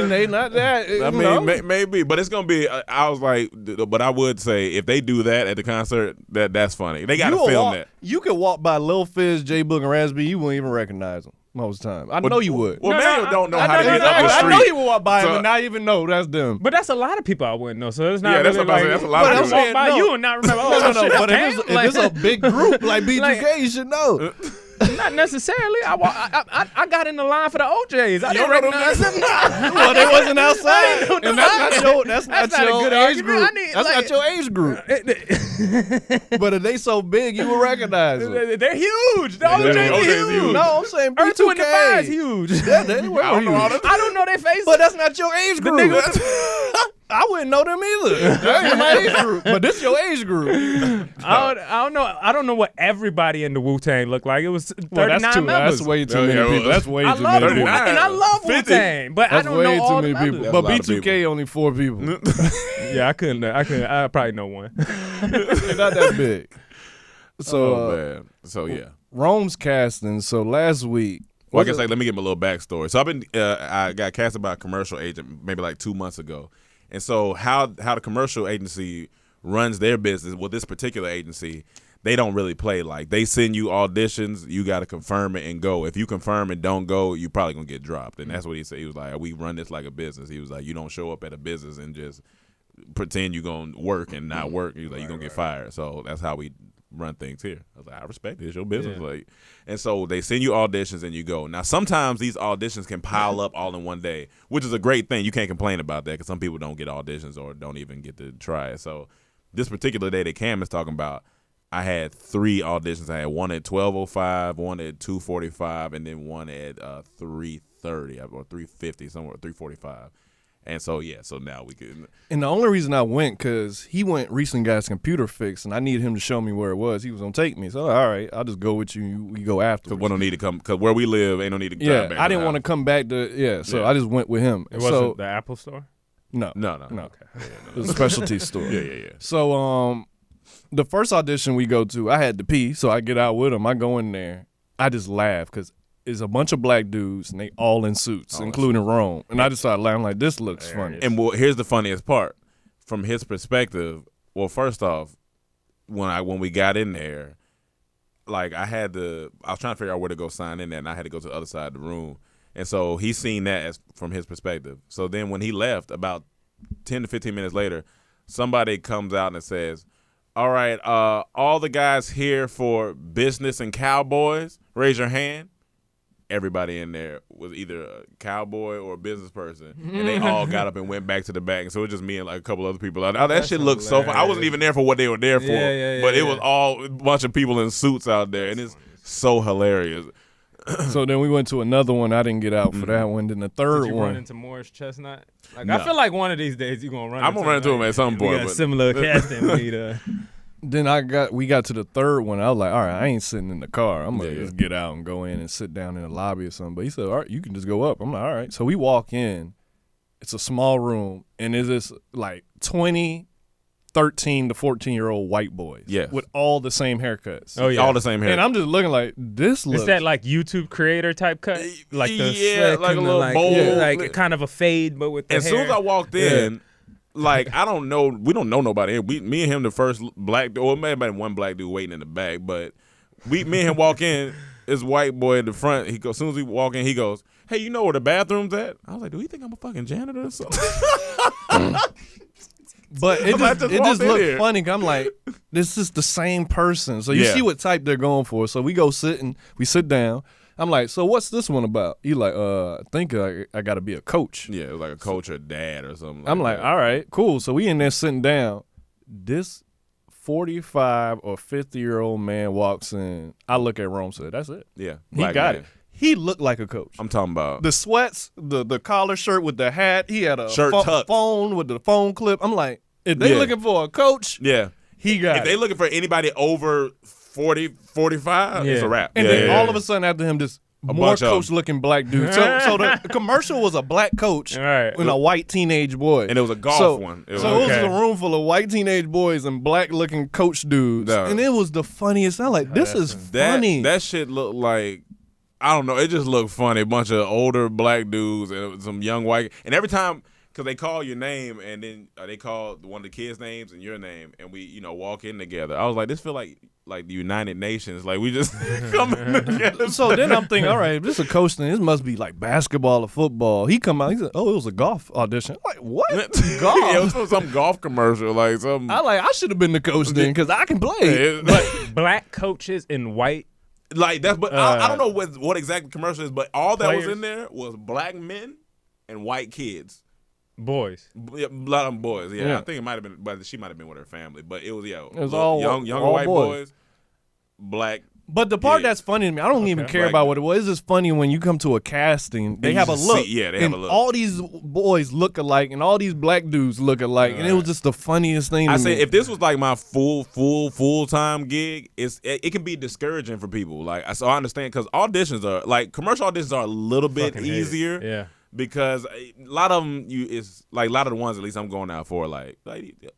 They not that. I mean, maybe, but it's gonna be. I was like, but I would say if they do that at the concert, that's funny. They gotta film that. You could walk by Lil Fizz, J Boog, and Raz B, you wouldn't even recognize them most of the time. I know you would. Well, Manuel don't know how to get up the street. I know you would walk by him and not even know that's them. But that's a lot of people I wouldn't know. So it's not. Yeah, that's really what I'm saying. That's a lot of people. Walk by you and not remember. Oh, no. But if it's a big group like B2K, you should know. Not necessarily. I got in the line for the OJs. I didn't recognize them. Well, they wasn't outside, and that's not your good age argument. group. That's not your age group. But if they so big, you would recognize them. They're huge. The OJs are huge. No, I'm saying Earth, B2K. Wind & Fire is huge. Yeah, they were huge. I don't know their faces. But that's not your age group. I wouldn't know them either. That ain't my age group. But this your age group. I don't know. I don't know what everybody in the Wu-Tang looked like. It was 39 members. That's way too many people. That's way too many people. And I love Wu-Tang, but I don't know all the members. But B2K only 4 people. Yeah, I couldn't. I probably know one. They're not that big. So, yeah. Rome's casting. So last week. Well, I guess let me give him a little backstory. So I got casted by a commercial agent maybe like 2 months ago. And so how the commercial agency runs their business, well, this particular agency, they don't really play like. They send you auditions, you got to confirm it and go. If you confirm and don't go, you probably going to get dropped. And that's what he said. He was like, we run this like a business. He was like, you don't show up at a business and just pretend you're going to work and not work. He was like, you're going to get fired. So that's how we run things here. I was like, I respect it. It's your business. Yeah. Like, and so they send you auditions and you go. Now, sometimes these auditions can pile up all in one day, which is a great thing. You can't complain about that because some people don't get auditions or don't even get to try it. So this particular day that Cam is talking about, I had 3 auditions. I had one at 12:05, one at 2:45, and then one at 3:30 or 3:50, somewhere 3:45. And so, yeah, so now we can. And the only reason I went, because he went recently got his computer fixed, and I needed him to show me where it was. He was going to take me. So, all right, I'll just go with you. We go after. Because we don't need to come, because where we live, ain't no need to drive back. I didn't want to come back to, so I just went with him. It wasn't the Apple store? No. No. Okay. It was a specialty store. Yeah. So, the first audition we go to, I had to pee, so I get out with him. I go in there. I just laugh, because it's a bunch of black dudes, and they all in suits, including Rome. And I just started laughing like, this looks funny. And here's the funniest part. From his perspective, well, first off, when we got in there, like I was trying to figure out where to go sign in there, and I had to go to the other side of the room. And so he seen that as from his perspective. So then when he left, about 10 to 15 minutes later, somebody comes out and says, all right, all the guys here for business and cowboys, raise your hand. Everybody in there was either a cowboy or a business person, and they all got up and went back to the back. And so it was just me and like a couple other people. That shit looked so fun. I wasn't even there for what they were there for, but it was all a bunch of people in suits out there, and it's so hilarious. So then we went to another one. I didn't get out for that one. Then the third Did you one. run into Morris Chestnut? Like, No. I feel like one of these days you're gonna run. I'm gonna run into him at some point. We got But similar casting. We need Then we got to the third one. I was like, all right, I ain't sitting in the car. I'm gonna Yeah. just get out and go in and sit down in the lobby or something. But he said, all right, you can just go up. I'm like, all right. So we walk in. It's a small room, and it's this like 20, 13 to 14-year-old white boys. Yes. With all the same haircuts. Oh yeah, all the same hair. And I'm just looking like, this looks. Is that like YouTube creator type cut? Like the Yeah, slick like a and the, little bowl. like kind of a fade, but with the As hair. soon as I walked in, like I don't know, we don't know nobody. Me and him, the first black, or maybe one black dude waiting in the back, but me and him walk in. This white boy in the front. He goes. As soon as we walk in, he goes, "Hey, you know where the bathroom's at?" I was like, "Do he think I'm a fucking janitor or something?" But it I just, just it walked just in looked here. funny. 'Cause I'm like, this is the same person. So you Yeah. see what type they're going for. So we go we sit down. I'm like, so what's this one about? He like, I think I got to be a coach. Yeah, it was like a coach or dad or something. I'm like, that. all right, cool. So we in there sitting down. This 45 or 50-year-old man walks in. I look at Rome, said, that's it. Yeah, He black got man. it. He looked like a coach. I'm talking about The sweats, the collar shirt with the hat. He had a Shirt tucked. phone with the phone clip. I'm like, if they Yeah. looking for a coach, yeah. he got If it. they looking for anybody over 40, 45, it's Yeah. a wrap. And yeah, then yeah, all yeah. of a sudden after him, just more bunch of coach-looking black dude. So the commercial was a black coach Right. and a white teenage boy. And it was a golf one. It was, So it was Okay. a room full of white teenage boys and black-looking coach dudes. No. And it was the funniest. I'm like, this is funny. That shit looked like, I don't know, it just looked funny. A bunch of older black dudes and some young white. And every time, because they call your name and then they call one of the kids' names and your name, and we, walk in together. I was like, this feel like the United Nations. Like, we just coming together. So then I'm thinking, all right, if this is a coach thing, this must be like basketball or football. He come out, he said, oh, it was a golf audition. I'm like, what? Golf? Yeah, it was from some golf commercial. Like, some. I should have been the coach then because I can play. Black coaches in white. Like, that's, but I don't know what exact commercial is, but all that was players. in there was black men and white kids. Boys. Yeah, a lot of them boys. Yeah, Yeah. I think it might have been, but she might have been with her family. But it was It was all younger all white boys. boys, black. But the part Yeah. that's funny to me, I don't even care Black about men. what it was. It's just funny when you come to a casting, they you have a just look. see- yeah, they have and a look. all these boys look alike, and all these black dudes look alike, and it was just the funniest thing to I me. say if this was like my full time gig, it can be discouraging for people. Like, so I understand because auditions are like commercial auditions are a little bit Fucking hate it. easier. Yeah. Because a lot of them, it's like a lot of the ones at least I'm going out for like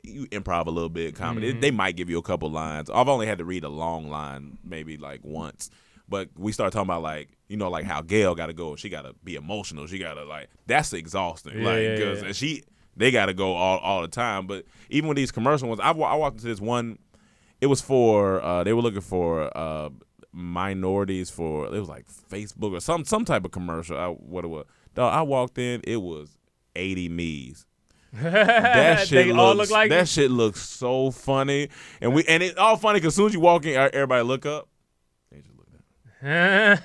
you improv a little bit comedy. They might give you a couple lines. I've only had to read a long line maybe like once, but we start talking about like like how Gail got to go. She got to be emotional. She got to like that's exhausting. Yeah, like yeah, because yeah. they got to go all the time. But even with these commercial ones, I walked into this one. It was for they were looking for minorities for it was like Facebook or some type of commercial. What it was. Dog, I walked in, it was 80 me's. That shit They all look like that it? shit looks so funny, and it's all funny because as soon as you walk in, everybody look up. They just look at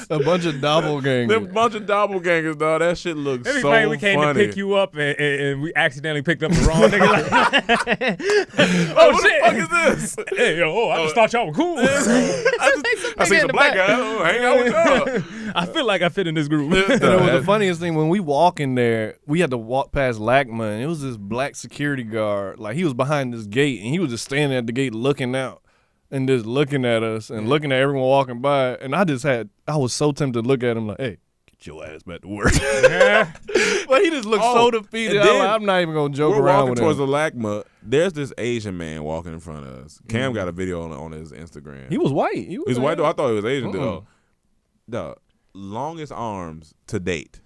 a bunch of them. doppelgangers. Bunch of doppelgangers, dog. That shit looks Every so time we came funny. to pick you up and we accidentally picked up the wrong nigga. Like, Oh, oh what shit! the fuck is this? Hey, yo, I just thought y'all were cool. I see some black guys. Oh, hang out with y'all. I feel like I fit in this group. And it was the funniest thing when we walk in there, we had to walk past LACMA, and it was this black security guard. Like he was behind this gate, and he was just standing at the gate looking out and just looking at us and looking at everyone walking by. And I was so tempted to look at him like, hey, get your ass back to work. But he just looked so defeated. and then I'm not even going to joke We're around walking with towards him. the LACMA. There's this Asian man walking in front of us. Cam got a video on his Instagram. He was white. He's white though. I thought he was Asian Uh-uh. though. The longest arms to date.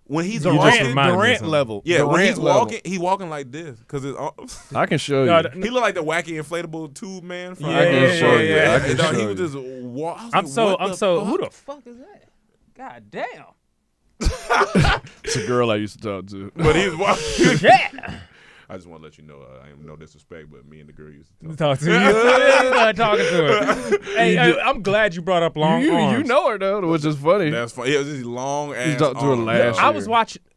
When he's You just walking, reminded me of Durant something. level. yeah, when he's Durant level. walking, he walking like this because his arms. I can show you. No, He looked like the wacky inflatable tube man from. Yeah, I can show you. I can Dog, show he was you. just walk. I'm so. Who the fuck is that? God damn. It's a girl I used to talk to. But he's walking. Yeah. I just want to let you know, I am no disrespect, but me and the girl used to talk. Talk to you. Start talking to her. Hey, I'm glad you brought up long You arms. know her though, which is funny. That's funny. It was these long ass. talked to her arms, last dog. I was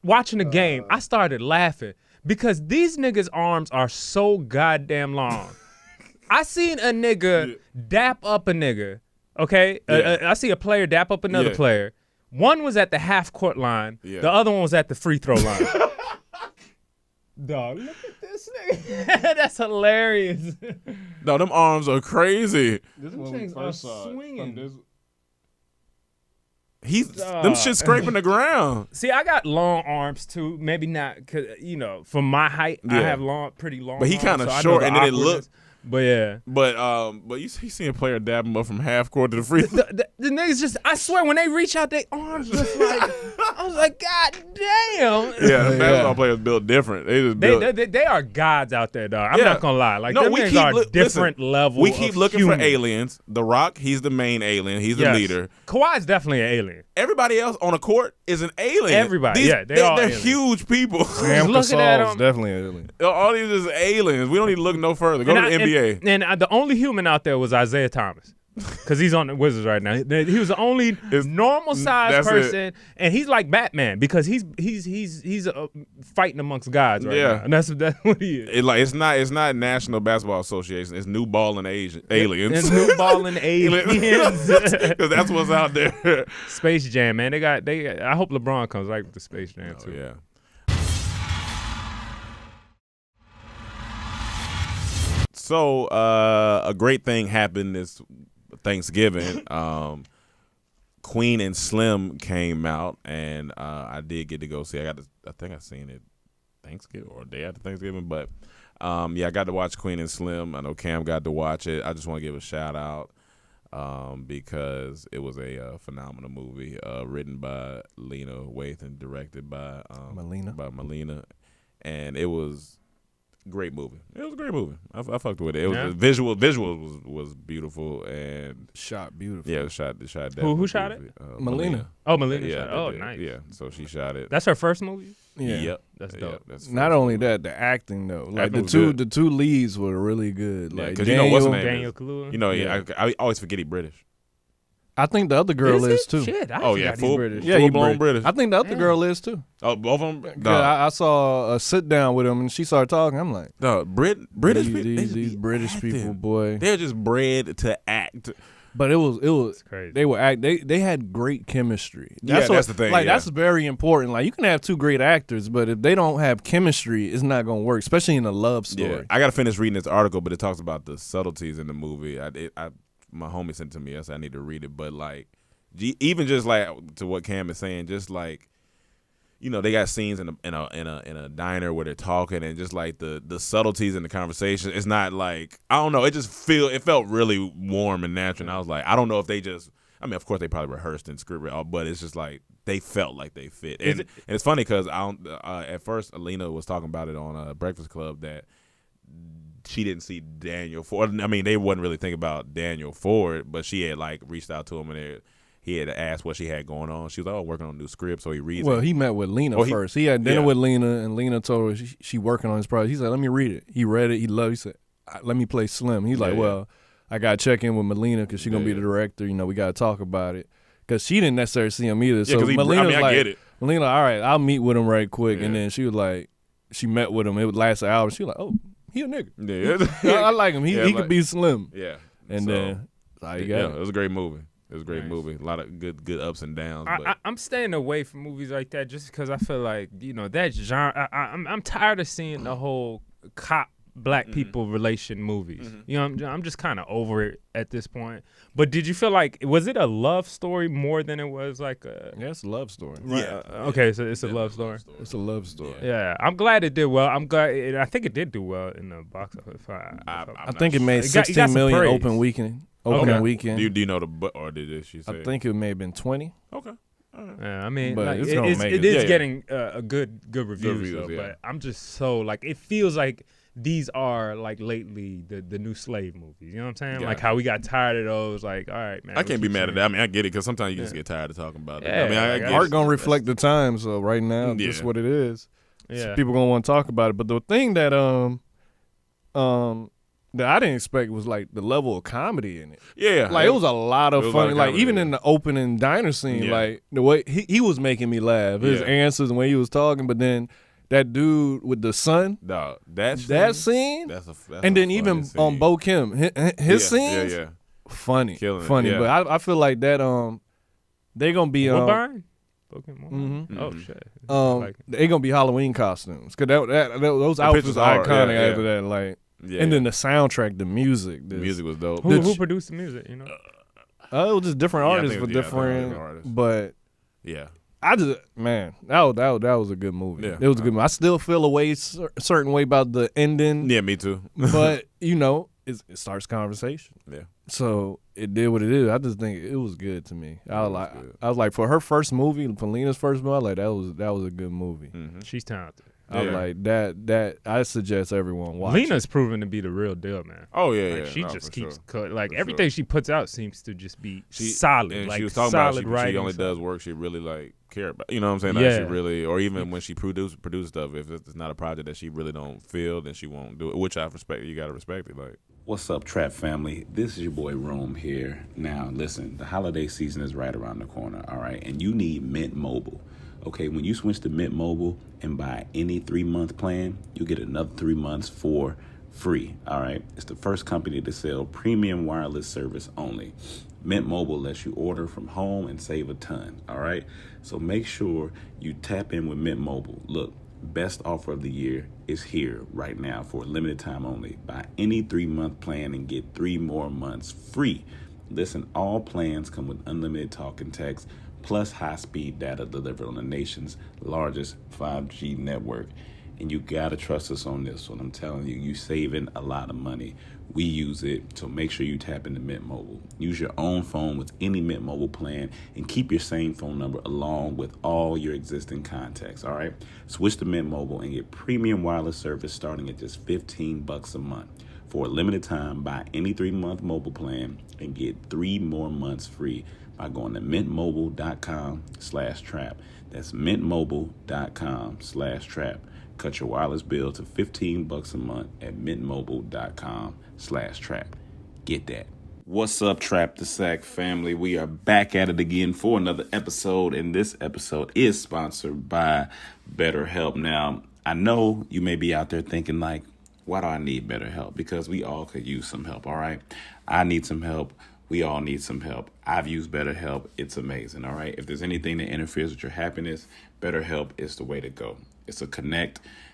watching the game. I started laughing because these niggas' arms are so goddamn long. I seen a nigga dap up a nigga. Okay, Yeah. I see a player dap up another Yeah. player. One was at the half court line. Yeah. The other one was at the free throw line. Dog, look at this nigga. That's hilarious. No, them arms are crazy. This Them things are swinging. He's them shit scraping the ground. See, I got long arms too. Maybe not, cause for my height, I Yeah. have pretty long. But he arms, kinda so I know short, the and then it awkwardness. But yeah. But you see a player dab him up from half court to the free throw. The niggas just, I swear, when they reach out their arms, just like, I was like, God damn. Yeah, the basketball players built different. They just built. They are gods out there, dog. I'm Yeah. not gonna lie. Like, No, them we niggas keep are different listen, level. We keep of looking human. for aliens. The Rock, he's the main alien. He's the Yes. leader. Kawhi's definitely an alien. Everybody else on the court is an alien. Everybody, yeah, they're all they're aliens. huge people. Sam looking at Gasol's him. definitely an alien. All these is aliens. We don't need to look no further. Go to the NBA. And the only human out there was Isaiah Thomas. Because he's on the Wizards right now. He was the only normal sized that's person, and he's like Batman because he's fighting amongst gods right Yeah. now, and that's what he is. It's not National Basketball Association. It's new ball and aliens. And new balling aliens. Because that's what's out there. Space Jam, man. They got. I hope LeBron comes right with the Space Jam too. Yeah. So a great thing happened this Thanksgiving. Queen and Slim came out, and I did get to go see. I think I seen it Thanksgiving or day after Thanksgiving, but I got to watch Queen and Slim. I know Cam got to watch it. I just want to give a shout out because it was a phenomenal movie, written by Lena Waithe and directed by Melina, and it was. Great movie. It was a great movie. I fucked with it. It was the visual was beautiful and Shot beautiful. yeah, it shot Who shot it? Melina. Oh, Melina Yeah, shot it. Oh, they did. nice. Yeah, so she shot it. That's her first movie. Yeah. Yep. That's Yep, dope. that's Not first only movie. that, the acting though. Like Acting the was good. two leads were really good. Yeah, Like 'cause you know what's her name Daniel is. Kaluuya. You know, Yeah. I always forget he British. I think the other girl is he? too. Shit, I Oh, yeah, forgot he's full- British. Yeah, he Full-blown British. I think the other Yeah. girl is too. Oh, both of them. Yeah, I saw a sit down with him and she started talking. I'm like, British people. they just these be British acting. people, boy. They're just bred to act. But it was crazy. they were they had great chemistry. Yeah, that's the thing, Like yeah. that's very important. Like you can have two great actors, but if they don't have chemistry, it's not gonna work. Especially in a love story. Yeah, I got to finish reading this article, but it talks about the subtleties in the movie. My homie sent it to me yesterday. I need to read it, but like, even just like to what Cam is saying, just like, you know, they got scenes in a diner where they're talking, and just like the subtleties in the conversation. It's not like, I don't know. It felt really warm and natural. And I was like, I don't know if they just. I mean, of course they probably rehearsed and scripted, but it's just like they felt like they fit. And it's funny because at first Alina was talking about it on Breakfast Club that she didn't see Daniel Ford. I mean, they wasn't really thinking about Daniel Ford, but she had like reached out to him and he had asked what she had going on. She was like, "Oh, working on a new script," so he reads Well, it. he met with Lena first. He had dinner with Lena, and Lena told her she working on his project. He said, "Let me read it." He read it. He loved it. He said, "Let me play Slim." He's like, "Well, I got to check in with Melina because she's going to be the director. You know, we got to talk about it." Because she didn't necessarily see him either. So Melina's I get it. Melina, all right, I'll meet with him right quick. And then she was like, she met with him. It would last an hour. She was like, "Oh, he a nigga." Yeah, I like him. He could be Slim. Yeah, And so, then you got it was a great movie. It was a great movie. A lot of good ups and downs. But I'm staying away from movies like that just because I feel like, you know, that genre. I'm tired of seeing the whole cop black people relation movies. You know, I'm just kind of over it at this point. But did you feel like, was it a love story more than it was like a? Yeah, it's a love story. Yeah. Okay, so it's a love story. It's a love story. Yeah, I'm glad it did well. I'm glad. I think it did do well in the box office. I think it made It got 16 some million praise. opening weekend. do you know or did she say? I think it may have been 20. Okay. Yeah, I mean, But like, it's gonna make it it. is Yeah, yeah. getting a good reviews, reviews, though. yeah. But I'm just so like, it feels like these are like lately the new slave movies. You know what I'm saying? Yeah. Like how we got tired of those. Like, all right, man. I can't be mad at that. I mean, I get it because sometimes you just get tired of talking about it. I mean, I like, get Art it. gonna reflect the times. So right now, that's Yeah. what it is. Yeah. So people gonna want to talk about it. But the thing that that I didn't expect was like the level of comedy in it. Yeah. Like it was a lot It of was a lot funny. of Like comedy, even yeah. in the opening diner scene, Yeah. like the way he was making me laugh. His Yeah. answers and when he was talking. But then that dude with the son, Dog, that scene, That's and then even on Bo Kim, his scenes, Yeah. funny, Killing it, funny. yeah. But I feel like that they gonna be Woodbine? Pokemon? Mhm. Oh shit. they gonna be Halloween costumes because those outfits pictures are are, iconic yeah, after that. Like, Yeah. and then the soundtrack, the music, the music was dope. Who produced the music? You know. it was just different Yeah, I artists think for it was- yeah, I think it was different. different artists. But Yeah. I just that was a good movie. Yeah. It was a good movie. I still feel a certain way about the ending, Yeah, me too. but you know, it starts conversation. Yeah. So it did what it did. I just think it was good to me. I was like, for her first movie, Polina's first movie, I was like, that was a good movie. Mm-hmm. She's talented. I was like, that I suggest everyone watch. Lena's proven to be the real deal, man. Oh yeah, Like, yeah. she No, just for keeps sure. cut. Like For everything sure. she puts out seems to just be She- solid. And like she was talking about solid she writing. only does work she really like care about. You know what I'm saying? Like, Yeah. she really, or even when she produce stuff, if it's not a project that she really don't feel, then she won't do it. Which I respect. You gotta respect it. Like, What's up, Trap family? This is your boy Rome here. Now, listen, the holiday season is right around the corner, all right? And you need Mint Mobile. Okay, when you switch to Mint Mobile and buy any 3-month plan, you get another 3 months for free, all right? It's the first company to sell premium wireless service only. Mint Mobile lets you order from home and save a ton, all right? So make sure you tap in with Mint Mobile. Look, best offer of the year is here right now for a limited time only. Buy any 3-month plan and get 3 more months free. Listen, all plans come with unlimited talk and text, plus high-speed data delivered on the nation's largest 5G network. And you gotta trust us on this one. I'm telling you, you're saving a lot of money. We use it, so make sure you tap into Mint Mobile. Use your own phone with any Mint Mobile plan and keep your same phone number along with all your existing contacts, all right? Switch to Mint Mobile and get premium wireless service starting at just $15 a month. For a limited time, buy any 3-month mobile plan and get 3 more months free by going to mintmobile.com/trap. That's mintmobile.com/trap. Cut your wireless bill to $15 a month at mintmobile.com/trap. Get that. What's up, Trap the Sack family? We are back at it again for another episode, and this episode is sponsored by BetterHelp. Now, I know you may be out there thinking like, why do I need better help? Because we all could use some help, all right? I need some help. We all need some help. I've used BetterHelp. It's amazing, all right? If there's anything that interferes with your happiness, BetterHelp is the way to go. It's a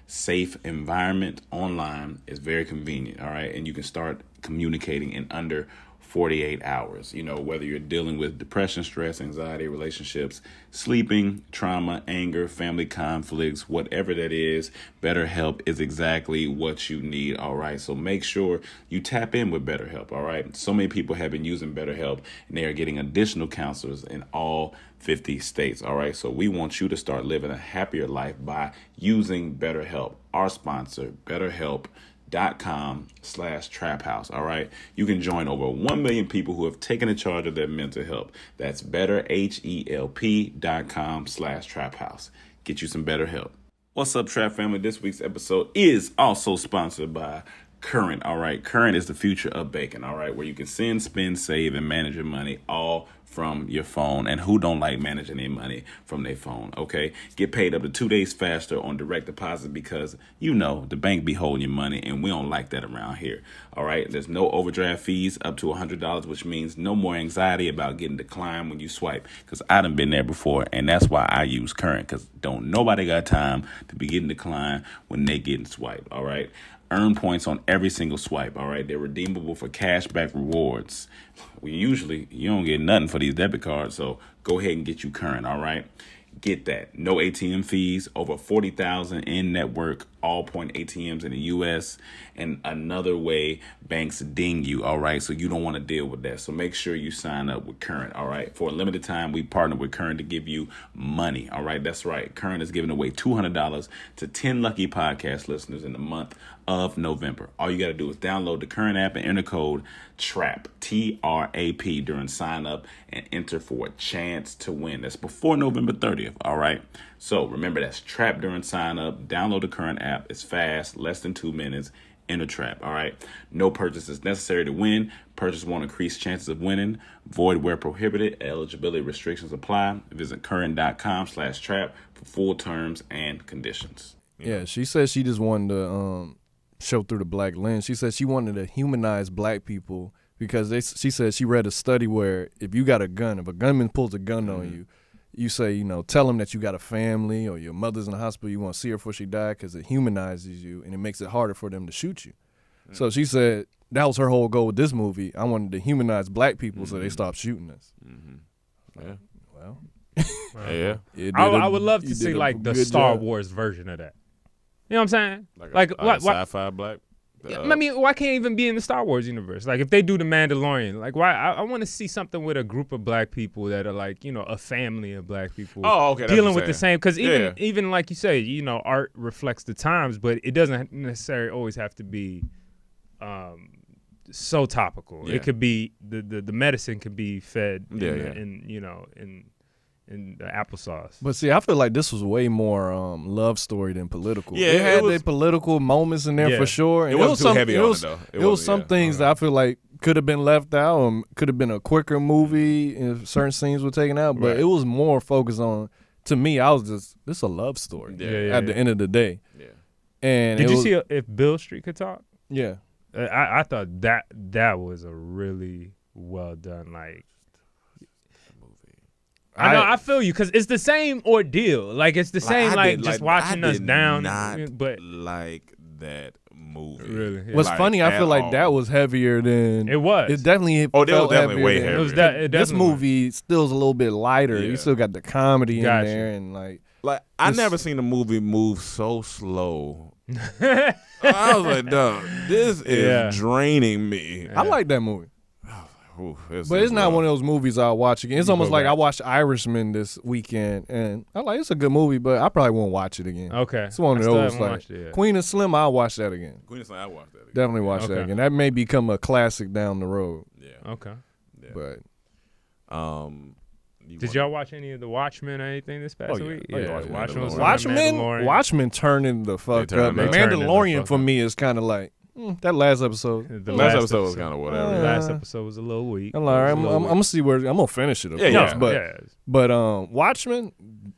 safe environment online. It's very convenient, all right? And you can start communicating in under 48 hours. You know, whether you're dealing with depression, stress, anxiety, relationships, sleeping, trauma, anger, family conflicts, whatever that is, BetterHelp is exactly what you need, all right? So make sure you tap in with BetterHelp, all right? So many people have been using BetterHelp, and they are getting additional counselors in all 50 states, all right? So we want you to start living a happier life by using BetterHelp. Our sponsor, BetterHelp.com/traphouse. All right. You can join over 1 million people who have taken a charge of their mental health. That's BetterHelp.com/traphouse. Get you some better help. What's up, Trap family? This week's episode is also sponsored by Current. All right. Current is the future of banking. All right. Where you can send, spend, save, and manage your money all from your phone. And who don't like managing their money from their phone? Okay. Get paid up to 2 days faster on direct deposit because, you know, the bank be holding your money and we don't like that around here. All right. There's no overdraft fees up to $100, which means no more anxiety about getting declined when you swipe, because I done been there before. And that's why I use Current, because don't nobody got time to be getting declined when they getting swiped. All right. Earn points on every single swipe, all right? They're redeemable for cashback rewards. You don't get nothing for these debit cards, so go ahead and get you Current, all right? Get that. No ATM fees, over 40,000 in-network all-point ATMs in the U.S., and another way banks ding you, all right? So you don't want to deal with that. So make sure you sign up with Current, all right? For a limited time, we partner with Current to give you money, all right? That's right. Current is giving away $200 to 10 lucky podcast listeners in the month of November. All you got to do is download the Current app and enter code TRAP, T-R-A-P, during sign up and enter for a chance to win. That's before November 30th, all right? So remember, that's TRAP during sign up. Download the Current app. It's fast, less than 2 minutes. Enter TRAP, all right? No purchase is necessary to win. Purchase won't increase chances of winning. Void where prohibited. Eligibility restrictions apply. Visit current.com/trap for full terms and conditions. Yeah, she said she just wanted to show through the black lens. She said she wanted to humanize black people because she said she read a study where if you got a gun, if a gunman pulls a gun on you, you say, you know, tell them that you got a family or your mother's in the hospital, you want to see her before she died, because it humanizes you and it makes it harder for them to shoot you. So she said that was her whole goal with this movie. I wanted to humanize black people so they stop shooting us. Yeah. Well, Yeah. I would love to see like the Star Wars version of that. You know what I'm saying? Like a what sci-fi black I mean, why can't it even be in the Star Wars universe? Like, if they do the Mandalorian, like, why? I want to see something with a group of black people that are like, a family of black people. Oh, okay. That's dealing what with the I'm saying. same, because even like you say, art reflects the times, but it doesn't necessarily always have to be so topical. Yeah. It could be the medicine could be fed in the applesauce. But see, I feel like this was way more love story than political. Yeah, it had it was- their political moments in there for sure. It And wasn't too some- heavy it on was, it, though. It was some things that I feel like could have been left out, or could have been a quicker movie if certain scenes were taken out. But Right. it was more focused on. To me, I was just this is a love story. Yeah. At the end of the day. Yeah. And Did it you was- see if Bill Street could talk? Yeah. I thought that was a really well done, like. I know, I feel you, because it's the same ordeal. Like, it's the same, just watching us down. But like that movie. really, What's Like, funny, I at feel like all. that was heavier than it was. It definitely. Oh, that was felt definitely way than- heavier. It was it This definitely movie still is a little bit lighter. Yeah. You still got the comedy in Gotcha. there, and like Like, I This- never seen a movie move so slow. I was like, dog, this is Yeah. draining me. I like that movie. Ooh, But it's not one of those movies I'll watch again. It's You almost go like back. I watched Irishman this weekend, and I like it's a good movie, but I probably won't watch it again. Okay. It's one I of still those haven't like watched it yet. Queen of Slim. I'll watch that again. Queen of Slim, I watched that again. Definitely watch that Okay. again. That may become a classic down the road. Yeah. Okay. Yeah. But Did y'all watch any of the Watchmen or anything this past Oh, yeah. week? Oh, yeah. Watchmen was Mandalorian. fine. Watchmen turning the fuck They turned up. it Man. up. Mandalorian for me is kind of like that last episode. The Last episode was kind of whatever. The yeah. last episode was a little weak. I'm like, all right, It was a I'm little gonna see where I'm gonna finish it. Of Yeah, course, yeah. but yeah. but Watchmen,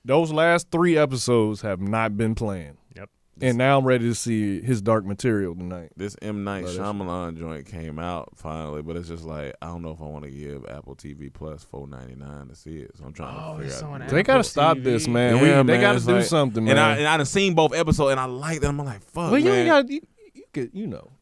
those last 3 episodes have not been playing. Yep. And now I'm ready to see his Dark Material tonight. This M. Night Love that Shyamalan joint came out finally, but it's just like, I don't know if I want to give Apple TV Plus $4.99 to see it. So I'm trying to it's figure on out. They gotta stop TV. this, man. Yeah, they man, gotta it's do like- something, man. And I done seen both episodes, and I like them. I'm like, fuck, well, you man. ain't got you could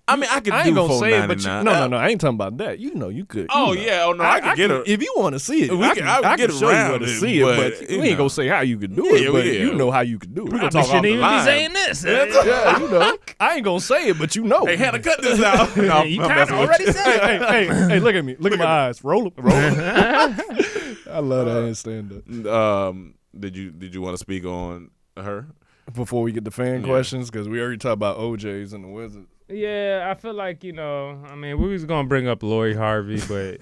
I mean, I could I do ain't gonna say it, but $4.99. no. I ain't talking about that. You could. Oh, you know. yeah. Oh, no, I could get it. If you want to see it, I can get show you around how to it, see it, but, but you we ain't know. gonna say how you could do Yeah, it. But yeah. you know how you could do it. We gonna I talk off shouldn't the even line. be saying this. Yeah, you know. I ain't gonna say it, but you know. Hey, Hannah, cut this out. No, You I'm kind of messing with already you. said it. hey, look at me. Look at my eyes. Roll them. I love that in stand up. Did you want to speak on her? Before we get the fan Yeah. questions, because we already talked about OJ's and the Wizards. Yeah, I feel like, I mean, we was going to bring up Lori Harvey, but you know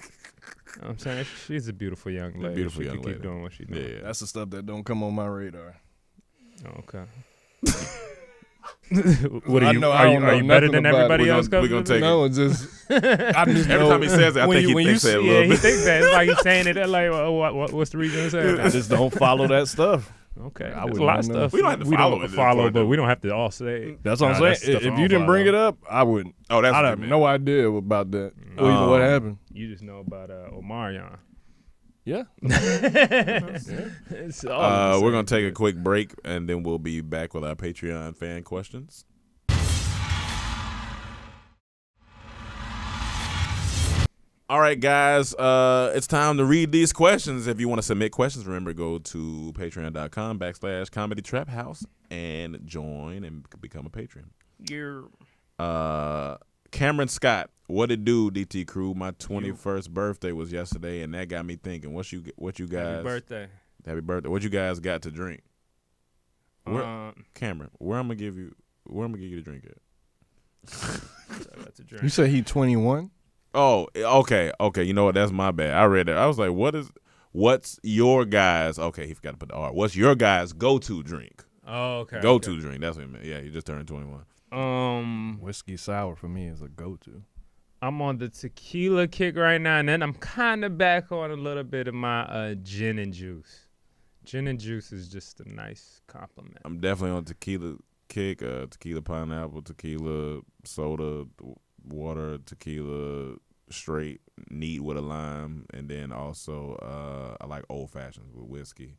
what I'm saying, she's a beautiful young lady. beautiful she young can lady. keep doing what she's Yeah, doing. yeah. That's the stuff that don't come on my radar. Oh, okay. What I are you? know- I Are don't you, know are you better nothing than about it. everybody We're else? gonna- we're coming gonna to take me? No, it's just I just Every know time he says it, I when think you- he when thinks you that a see- little Yeah, he bit. thinks that. It's like he's saying it. Like, what's the reason to say I that? just don't follow that stuff. Okay, I there's a wouldn't lot of know. stuff We don't have to we follow don't it at this follow, point, but though. we don't have to all say it. That's what I'm Nah, saying. that's stuff I If don't you didn't bring follow. it up, I wouldn't. Oh, that's I'd what have you no meant. idea about that. Or even what happened. You just know about Omarion. Yeah. It's all the We're same. gonna take a quick break, and then we'll be back with our Patreon fan questions. All right, guys, it's time to read these questions. If you want to submit questions, remember, go to patreon.com/comedytraphouse and join and become a patron. Cameron Scott, what it do, DT crew? My 21st birthday was yesterday, and that got me thinking. What you guys? Happy birthday. Happy birthday. What you guys got to drink? Cameron, where I'm gonna give you the drink at? That's a drink. You said he 21? Oh, okay. You know what? That's my bad. I read that. I was like, what's your guys? Okay, he forgot to put the R. What's your guys' go-to drink? Oh, okay. Go-to drink. That's what he meant. Yeah, he just turned 21. Whiskey sour for me is a go-to. I'm on the tequila kick right now, and then I'm kind of back on a little bit of my gin and juice. Gin and juice is just a nice compliment. I'm definitely on tequila kick, tequila pineapple, tequila soda, water, tequila straight, neat with a lime, and then also I like old fashions with whiskey.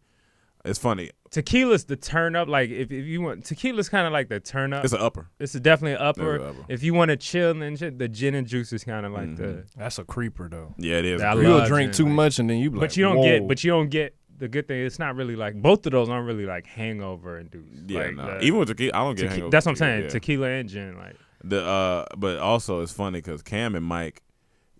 It's funny. Tequila's the turn up. Like if you want, tequila's kind of like the turn up. It's an upper. It's definitely an upper. It's an upper. If you want to chill and shit, the gin and juice is kind of like the. That's a creeper though. Yeah, it is. I Pretty- You'll love drink gin, too like- much and then you be like, But you don't whoa. get. But you don't get the good thing. It's not really like both of those aren't really like hangover induced. Yeah, like, nah. Even with tequila, I don't get hangover. That's what I'm tequila, saying. yeah. Tequila and gin, like But also it's funny because Cam and Mike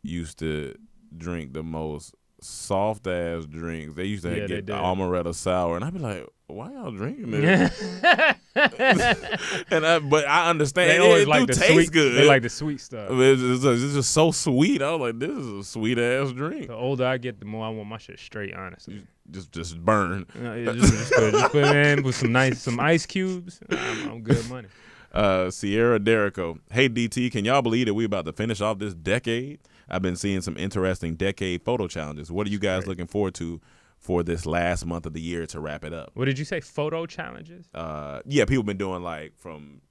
used to drink the most soft ass drinks. They used to get the amaretto sour, and I'd be like, "Why y'all drinking this?" But I understand. They always like the taste sweet. good. They like the sweet stuff. It's just so sweet. I was like, "This is a sweet ass drink." The older I get, the more I want my shit straight. Honestly, just burn. Just put it in with some ice cubes. I'm good money. Sierra Derrico. Hey DT, can y'all believe that we about to finish off this decade? I've been seeing some interesting decade photo challenges. What are you guys looking forward to for this last month of the year to wrap it up? What did you say? Photo challenges? Yeah, people been doing like from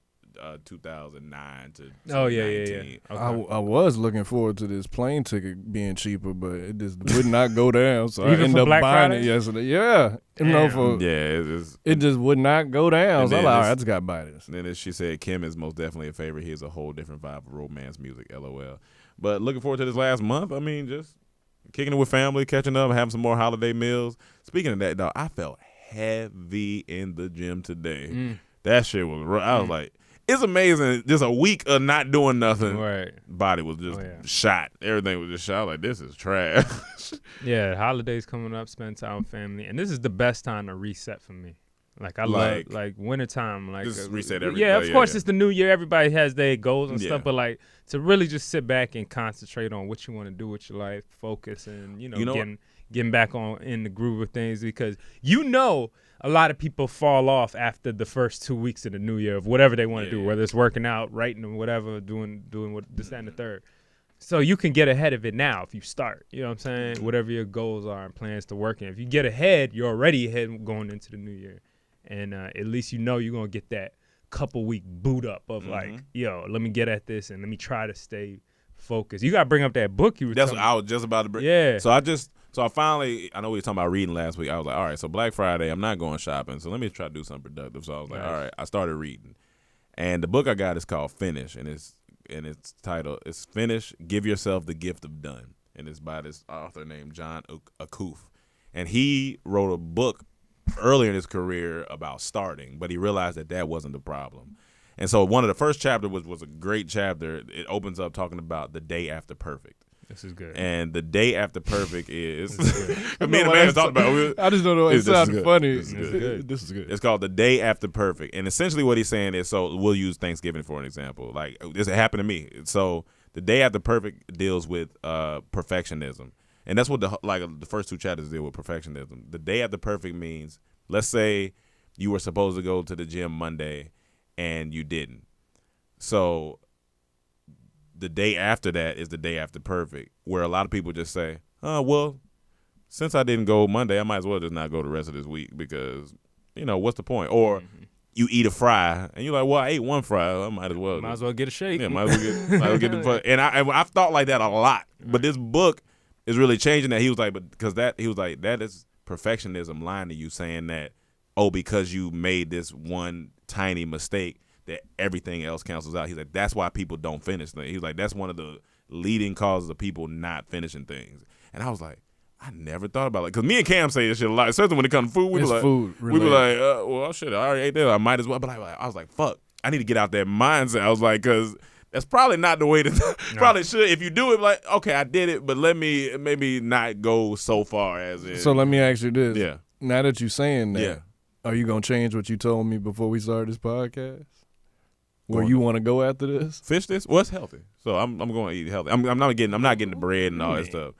2009 to 2019. Oh yeah. Okay. I was looking forward to this plane ticket being cheaper, but it just would not go down. So Even I ended for up Black buying Friday? it yesterday. Yeah, It it just would not go down. So I'm like, all right, I just got to buy this. Then as she said, Kim is most definitely a favorite. He has a whole different vibe of romance music, LOL. But looking forward to this last month. I mean, just kicking it with family, catching up, having some more holiday meals. Speaking of that, though, I felt heavy in the gym today. That shit was rough. I was like, it's amazing. Just a week of not doing nothing. Right. Body was just shot. Everything was just shot. Like, this is trash. Yeah, holidays coming up, spend time with family. And this is the best time to reset for me. Like, I love, like, wintertime. Like, just reset everything. Yeah, of course, it's the new year. Everybody has their goals and stuff. Yeah. But, like, to really just sit back and concentrate on what you want to do with your life, focus, and, getting back in the groove of things. Because a lot of people fall off after the first 2 weeks of the new year of whatever they want to do, whether it's working out, writing, or whatever, doing what this, that, and the third. So you can get ahead of it now if you start. You know what I'm saying? Whatever your goals are and plans to work in. If you get ahead, you're already ahead going into the new year. And at least you're going to get that couple week boot up of like, let me get at this and let me try to stay focused. You got to bring up that book you were That's talking what I was just about to bring. Yeah. So I finally, I know we were talking about reading last week. I was like, all right, so Black Friday, I'm not going shopping. So let me try to do something productive. So I was like, all right, I started reading. And the book I got is called Finish. And its title is Finish, Give Yourself the Gift of Done. And it's by this author named John Akuf. And he wrote a book earlier in his career about starting, but he realized that wasn't the problem. And so one of the first chapters was a great chapter. It opens up talking about the day after perfect. This is good. And the day after perfect is me and the man talked about it. I just don't know. It sounded funny. This is good. This is good. It's called the day after perfect. And essentially what he's saying is, so we'll use Thanksgiving for an example. Like, this happened to me. So the day after perfect deals with perfectionism. And that's what the first two chapters deal with, perfectionism. The day after perfect means, let's say you were supposed to go to the gym Monday and you didn't. So the day after that is the day after perfect, where a lot of people just say, oh, well, since I didn't go Monday, I might as well just not go the rest of this week because, what's the point? Or you eat a fry and you're like, well, I ate one fry. I might as well. Might as well get a shake. Yeah, might as well get the And I've thought like that a lot. But this book is really changing that. He was like, that is perfectionism lying to you, saying that, because you made this one tiny mistake that everything else cancels out. He's like, that's why people don't finish things. He's like, that's one of the leading causes of people not finishing things. And I was like, I never thought about it. Because me and Cam say this shit a lot. Especially when it comes to food. We be like, well, shit, I already ate that. I might as well. But I was like, fuck, I need to get out that mindset. I was like, because that's probably not the way to probably should. If you do it, like, okay, I did it, but let me maybe not go so far as it. So let me ask you this. Yeah. Now that you're saying that, are you going to change what you told me before we started this podcast? Where you want to go after this? Fish this? Well, it's healthy. So I'm going to eat healthy. I'm not getting the bread and all that stuff.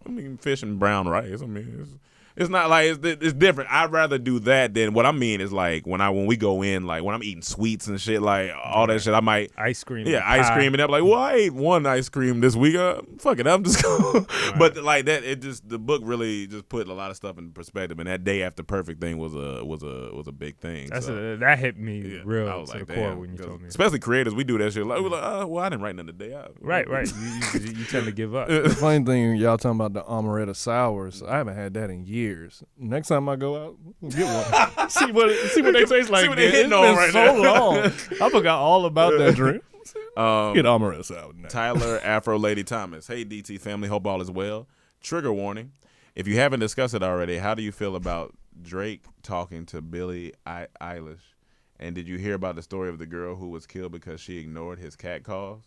I mean, fish and brown rice. I mean, it's not like it's different. I'd rather do that than what I mean is like when we go in, like when I'm eating sweets and shit, like all that shit, I might ice cream. Yeah, ice cream, and I'm like, well, I ate one ice cream this week. Fuck it, I'm just going. Right. But like that, the book really just put a lot of stuff in perspective, and that day after perfect thing was a big thing. That hit me real to like, the core when you told me. Especially creators, we do that shit. Like we're like, well, I didn't write nothing today. Right. You tend to give up. The funny thing, y'all talking about the amaretto sours. I haven't had that in years. Next time I go out, we'll get one. see what they taste like. See what they hitting it's on been right so now. long. I forgot all about that drink. Get amaretto sour now. Tyler Afro Lady Thomas. Hey DT family, hope all is well. Trigger warning. If you haven't discussed it already, how do you feel about Drake talking to Billie Eilish And did you hear about the story of the girl who was killed because she ignored his cat calls?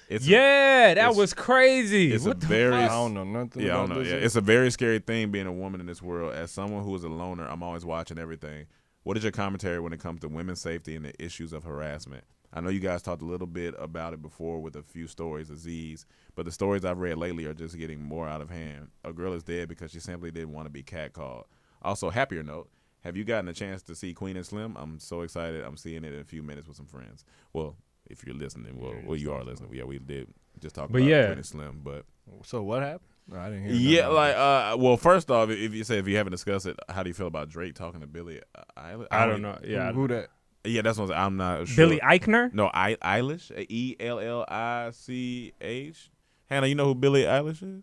That was crazy. It's what a the very fuck? I don't know nothing. Yeah, I about don't know. this. Yeah, it's a very scary thing being a woman in this world. As someone who is a loner, I'm always watching everything. What is your commentary when it comes to women's safety and the issues of harassment? I know you guys talked a little bit about it before with a few stories, Aziz, but the stories I've read lately are just getting more out of hand. A girl is dead because she simply didn't want to be catcalled. Also, happier note, have you gotten a chance to see Queen and Slim? I'm so excited. I'm seeing it in a few minutes with some friends. Well, if you're listening, well, you are listening. Yeah, we did just talk about Queen and Slim, but So what happened? No, I didn't hear. yeah, like, well, first off, if you haven't discussed it, how do you feel about Drake talking to Billie Eilish? I don't know. Yeah, Who that? Yeah, that's what I'm not sure. Billy Eichner? No, Eilish, Ellich. Hannah, you know who Billie Eilish is?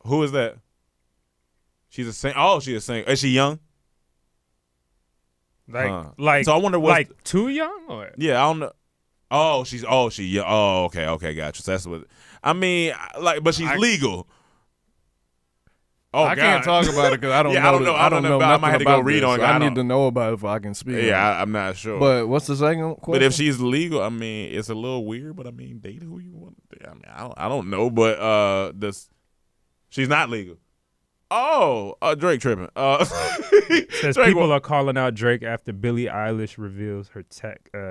Who is that? She's a singer. Oh, she's a singer. Is she young? Like, So I wonder what. too young or? Yeah, I don't know. She. Yeah. Oh, okay, gotcha. So that's what. I mean, like, but she's legal. Oh, I can't talk about it because I don't Yeah, know. I don't know about it. I might have to go read on it. I need to know about it before I can speak. Yeah, I'm not sure. But what's the second question? But if she's legal, I mean, it's a little weird. But I mean, date who you want. I mean, I don't know. But she's not legal. Oh, Drake tripping. Says Drake, people are calling out Drake after Billie Eilish reveals her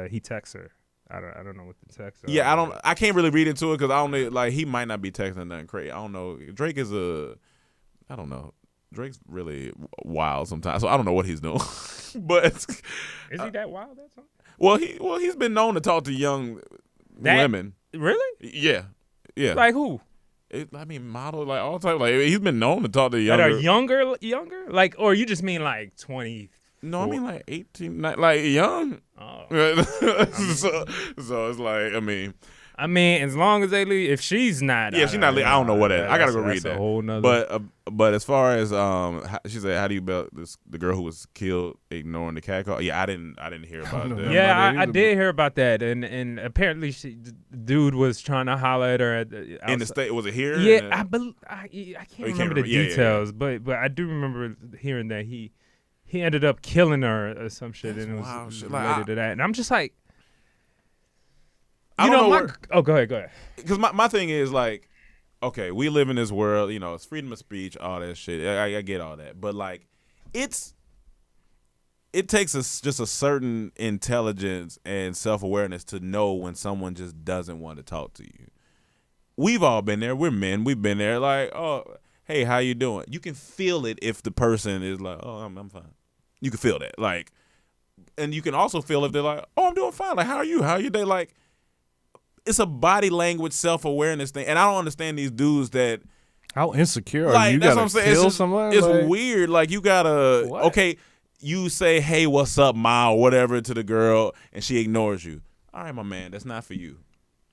he texts her. I don't know what the text. Yeah, I can't really read into it because I don't know. Like, he might not be texting nothing crazy. I don't know. Drake is I don't know. Drake's really wild sometimes, so I don't know what he's doing. But is he that wild? That's he's been known to talk to young women. Really? Yeah. Like who? I mean, model, like all type. Like, he's been known to talk to That younger. are younger. Like, or you just mean like 20? No, I mean like 18, like young. Oh. So it's like, I mean, as long as they leave, if she's not, yeah, she's not. I don't know what that. I gotta go read that. A whole nother. But as far as she said, how do you about the girl who was killed ignoring the cat call? Yeah, I didn't hear about that. Yeah, I did hear about that, and apparently the dude was trying to holler at her in the state. Was it here? Yeah, I can't remember the details, yeah. but I do remember hearing that he ended up killing her or some shit, and it was related to that. And I'm just like, I don't know. Go ahead. Because my thing is like, okay, we live in this world, it's freedom of speech, all that shit. I get all that, but like, it takes just a certain intelligence and self-awareness to know when someone just doesn't want to talk to you. We've all been there. We're men. We've been there. Like, oh, hey, how you doing? You can feel it if the person is like, oh, I'm fine. You can feel that. Like, and you can also feel if they're like, oh, I'm doing fine. Like, how are you? How are your day? Like, it's a body language self-awareness thing, and I don't understand these dudes that. How insecure are like, you? You that's gotta what I'm saying. kill It's someone? It's like, weird. Like, you gotta okay. You say, "Hey, what's up, Ma?" or whatever to the girl, and she ignores you. All right, my man, that's not for you.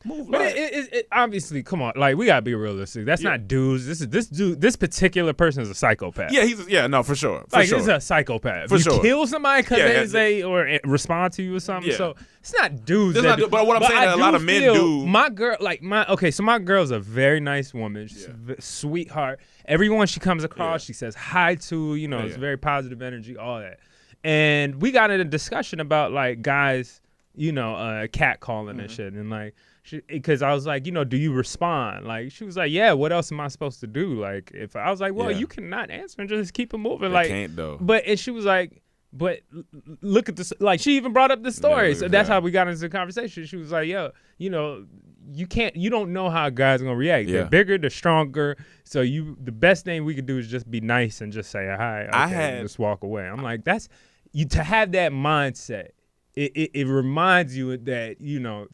Move. But it obviously, come on, like we gotta be realistic. That's not dudes. This particular person is a psychopath. Yeah, no, for sure. This is a psychopath. For you sure. kill somebody because they say or respond to you or something. Yeah. So it's not dudes. But what I'm saying that a lot of men do. My girl, so my girl's a very nice woman. She's a sweetheart. Everyone she comes across, she says hi to. It's very positive energy, all that. And we got in a discussion about like guys, cat calling and shit, and like. Because I was like, do you respond? Like, she was like, yeah, what else am I supposed to do? Like, if I was like, well, you cannot answer and just keep it moving. They can't, though. And she was like, but look at this. Like, she even brought up the story. So that's how we got into the conversation. She was like, yo, you don't know how guys are going to react. Yeah. They're bigger, they're stronger. So the best thing we could do is just be nice and just say, hi, and just walk away. I'm like, to have that mindset. It reminds you that,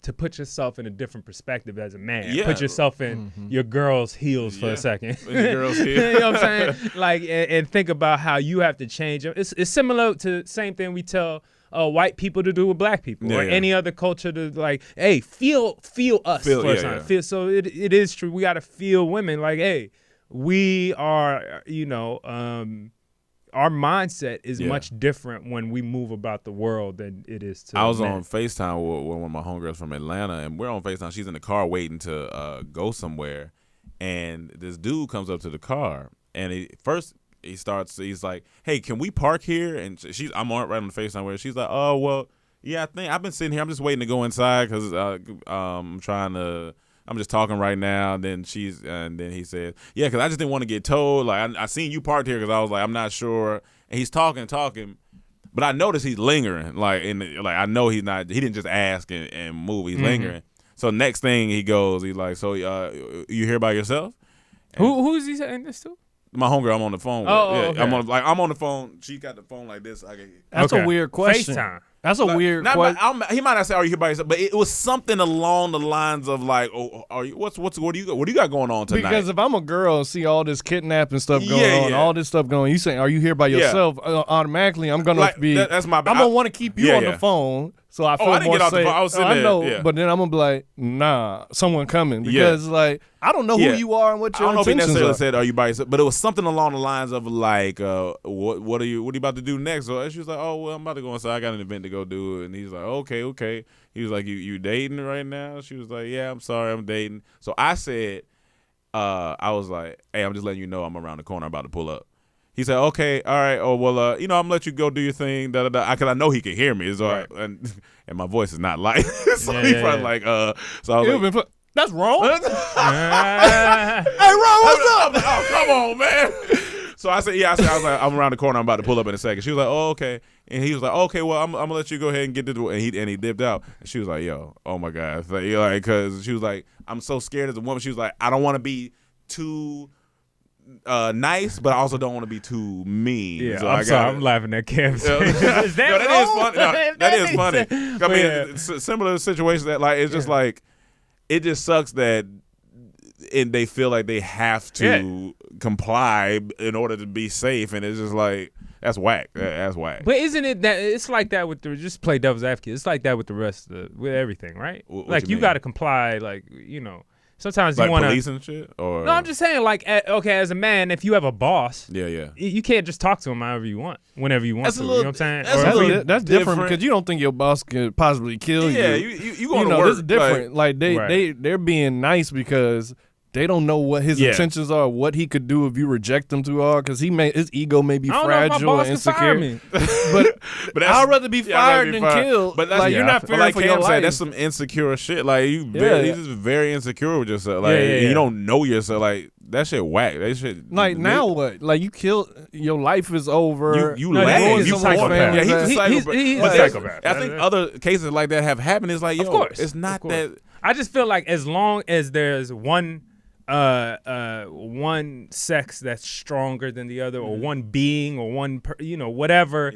to put yourself in a different perspective as a man. Yeah. Put yourself in your girl's heels for a second. In the girl's heels. You know what I'm saying? Like, and think about how you have to change. It's similar to the same thing we tell white people to do with black people or any other culture to like, hey, feel us for a time. Feel, so it is true. We got to feel women like, hey, we are, our mindset is much different when we move about the world than it is to I was men. on FaceTime with one of my homegirls from Atlanta, and we're on FaceTime. She's in the car waiting to go somewhere, and this dude comes up to the car, and he's like, hey, can we park here? And I'm right on the FaceTime where she's like, oh, well, yeah, I think I've been sitting here. I'm just waiting to go inside because I'm just talking right now. And then he said, yeah, because I just didn't want to get told. Like, I seen you parked here because I was like, I'm not sure. And he's talking. But I noticed he's lingering. Like, I know he didn't just ask and move. He's lingering. So next thing he's like, so you here by yourself? Who is he saying this to? My homegirl, I'm on the phone with. Okay. I'm on the phone. She got the phone like this. That's a weird question. FaceTime. That's a weird question. He might not say, "Are you here by yourself?" But it was something along the lines of like, "Oh, are you? What do you got going on tonight?" Because if I'm a girl and see all this kidnapping stuff going on, all this stuff going on, you saying, "Are you here by yourself?" Automatically, I'm gonna be. That's my. I'm gonna want to keep you on the phone, so I feel I didn't more get off safe. the phone. I was sitting there. know, but then I'm gonna be like, "Nah, someone coming," because like I don't know who you are and what your I don't know if he intentions necessarily are. said, "Are you by yourself?" But it was something along the lines of like, "What are you about to do next?" So she was like, "Oh, well, I'm about to go inside. I got an event to go do." And he's like, "Okay." He was like, "You dating right now?" She was like, "Yeah, I'm sorry, I'm dating." So I said, I was like, "Hey, I'm just letting you know I'm around the corner, I'm about to pull up." He said, "Okay, all right. Oh well, I'm gonna let you go do your thing." Because I know he can hear me. So Right. and my voice is not light, so he probably like. So I was like, That's wrong. Hey, Ron, what's up? Oh, come on, man. So I said, I was like, I'm around the corner. I'm about to pull up in a second. She was like, oh, okay. And he was like, okay, well, I'm gonna let you go ahead and get this. And he dipped out. And she was like, yo, oh my God, because she was like, I'm so scared as a woman. She was like, I don't want to be too nice, but I also don't want to be too mean. Yeah, so I'm sorry. I'm laughing at Kev's. Is that wrong? Is funny. No, that is funny. I mean, Yeah. it's similar situation that like it's just like it just sucks that and they feel like they have to comply in order to be safe, and it's just like that's whack. That's whack. But isn't it that it's like that with just play devil's advocate? It's like that with the rest of with everything, right? What like you mean? got to comply. Like sometimes Like you want to. police and shit. Or No, I'm just saying. Like okay, as a man, if you have a boss, yeah. you can't just talk to him however you want, whenever you want That's to. a You little- know what I'm saying? that's Or a if little- you- That's different different. because you don't think your boss could possibly kill you. Yeah, you going to know, work. this is different. Like Right. they're being nice because they don't know what his intentions are, what he could do if you reject him too hard, because his ego may be I don't know if my fragile boss and can fire insecure. me. But I'd rather be fired than killed. But that's, like you're not but fearing like for Cam your said, life. that's some insecure shit. Like you just very insecure with yourself. Like Yeah. you don't know yourself. Like that shit whack. That shit. Like now what? Like you killed. Your life is over. You No, lame. he's You a psychopath. Yeah, he's a He's psychopath. a But there's- psychopath. I think other cases like that have happened. It's like, yo, Of course. it's not Of course. that. I just feel like as long as there's one sex that's stronger than the other, or one being, or one whatever,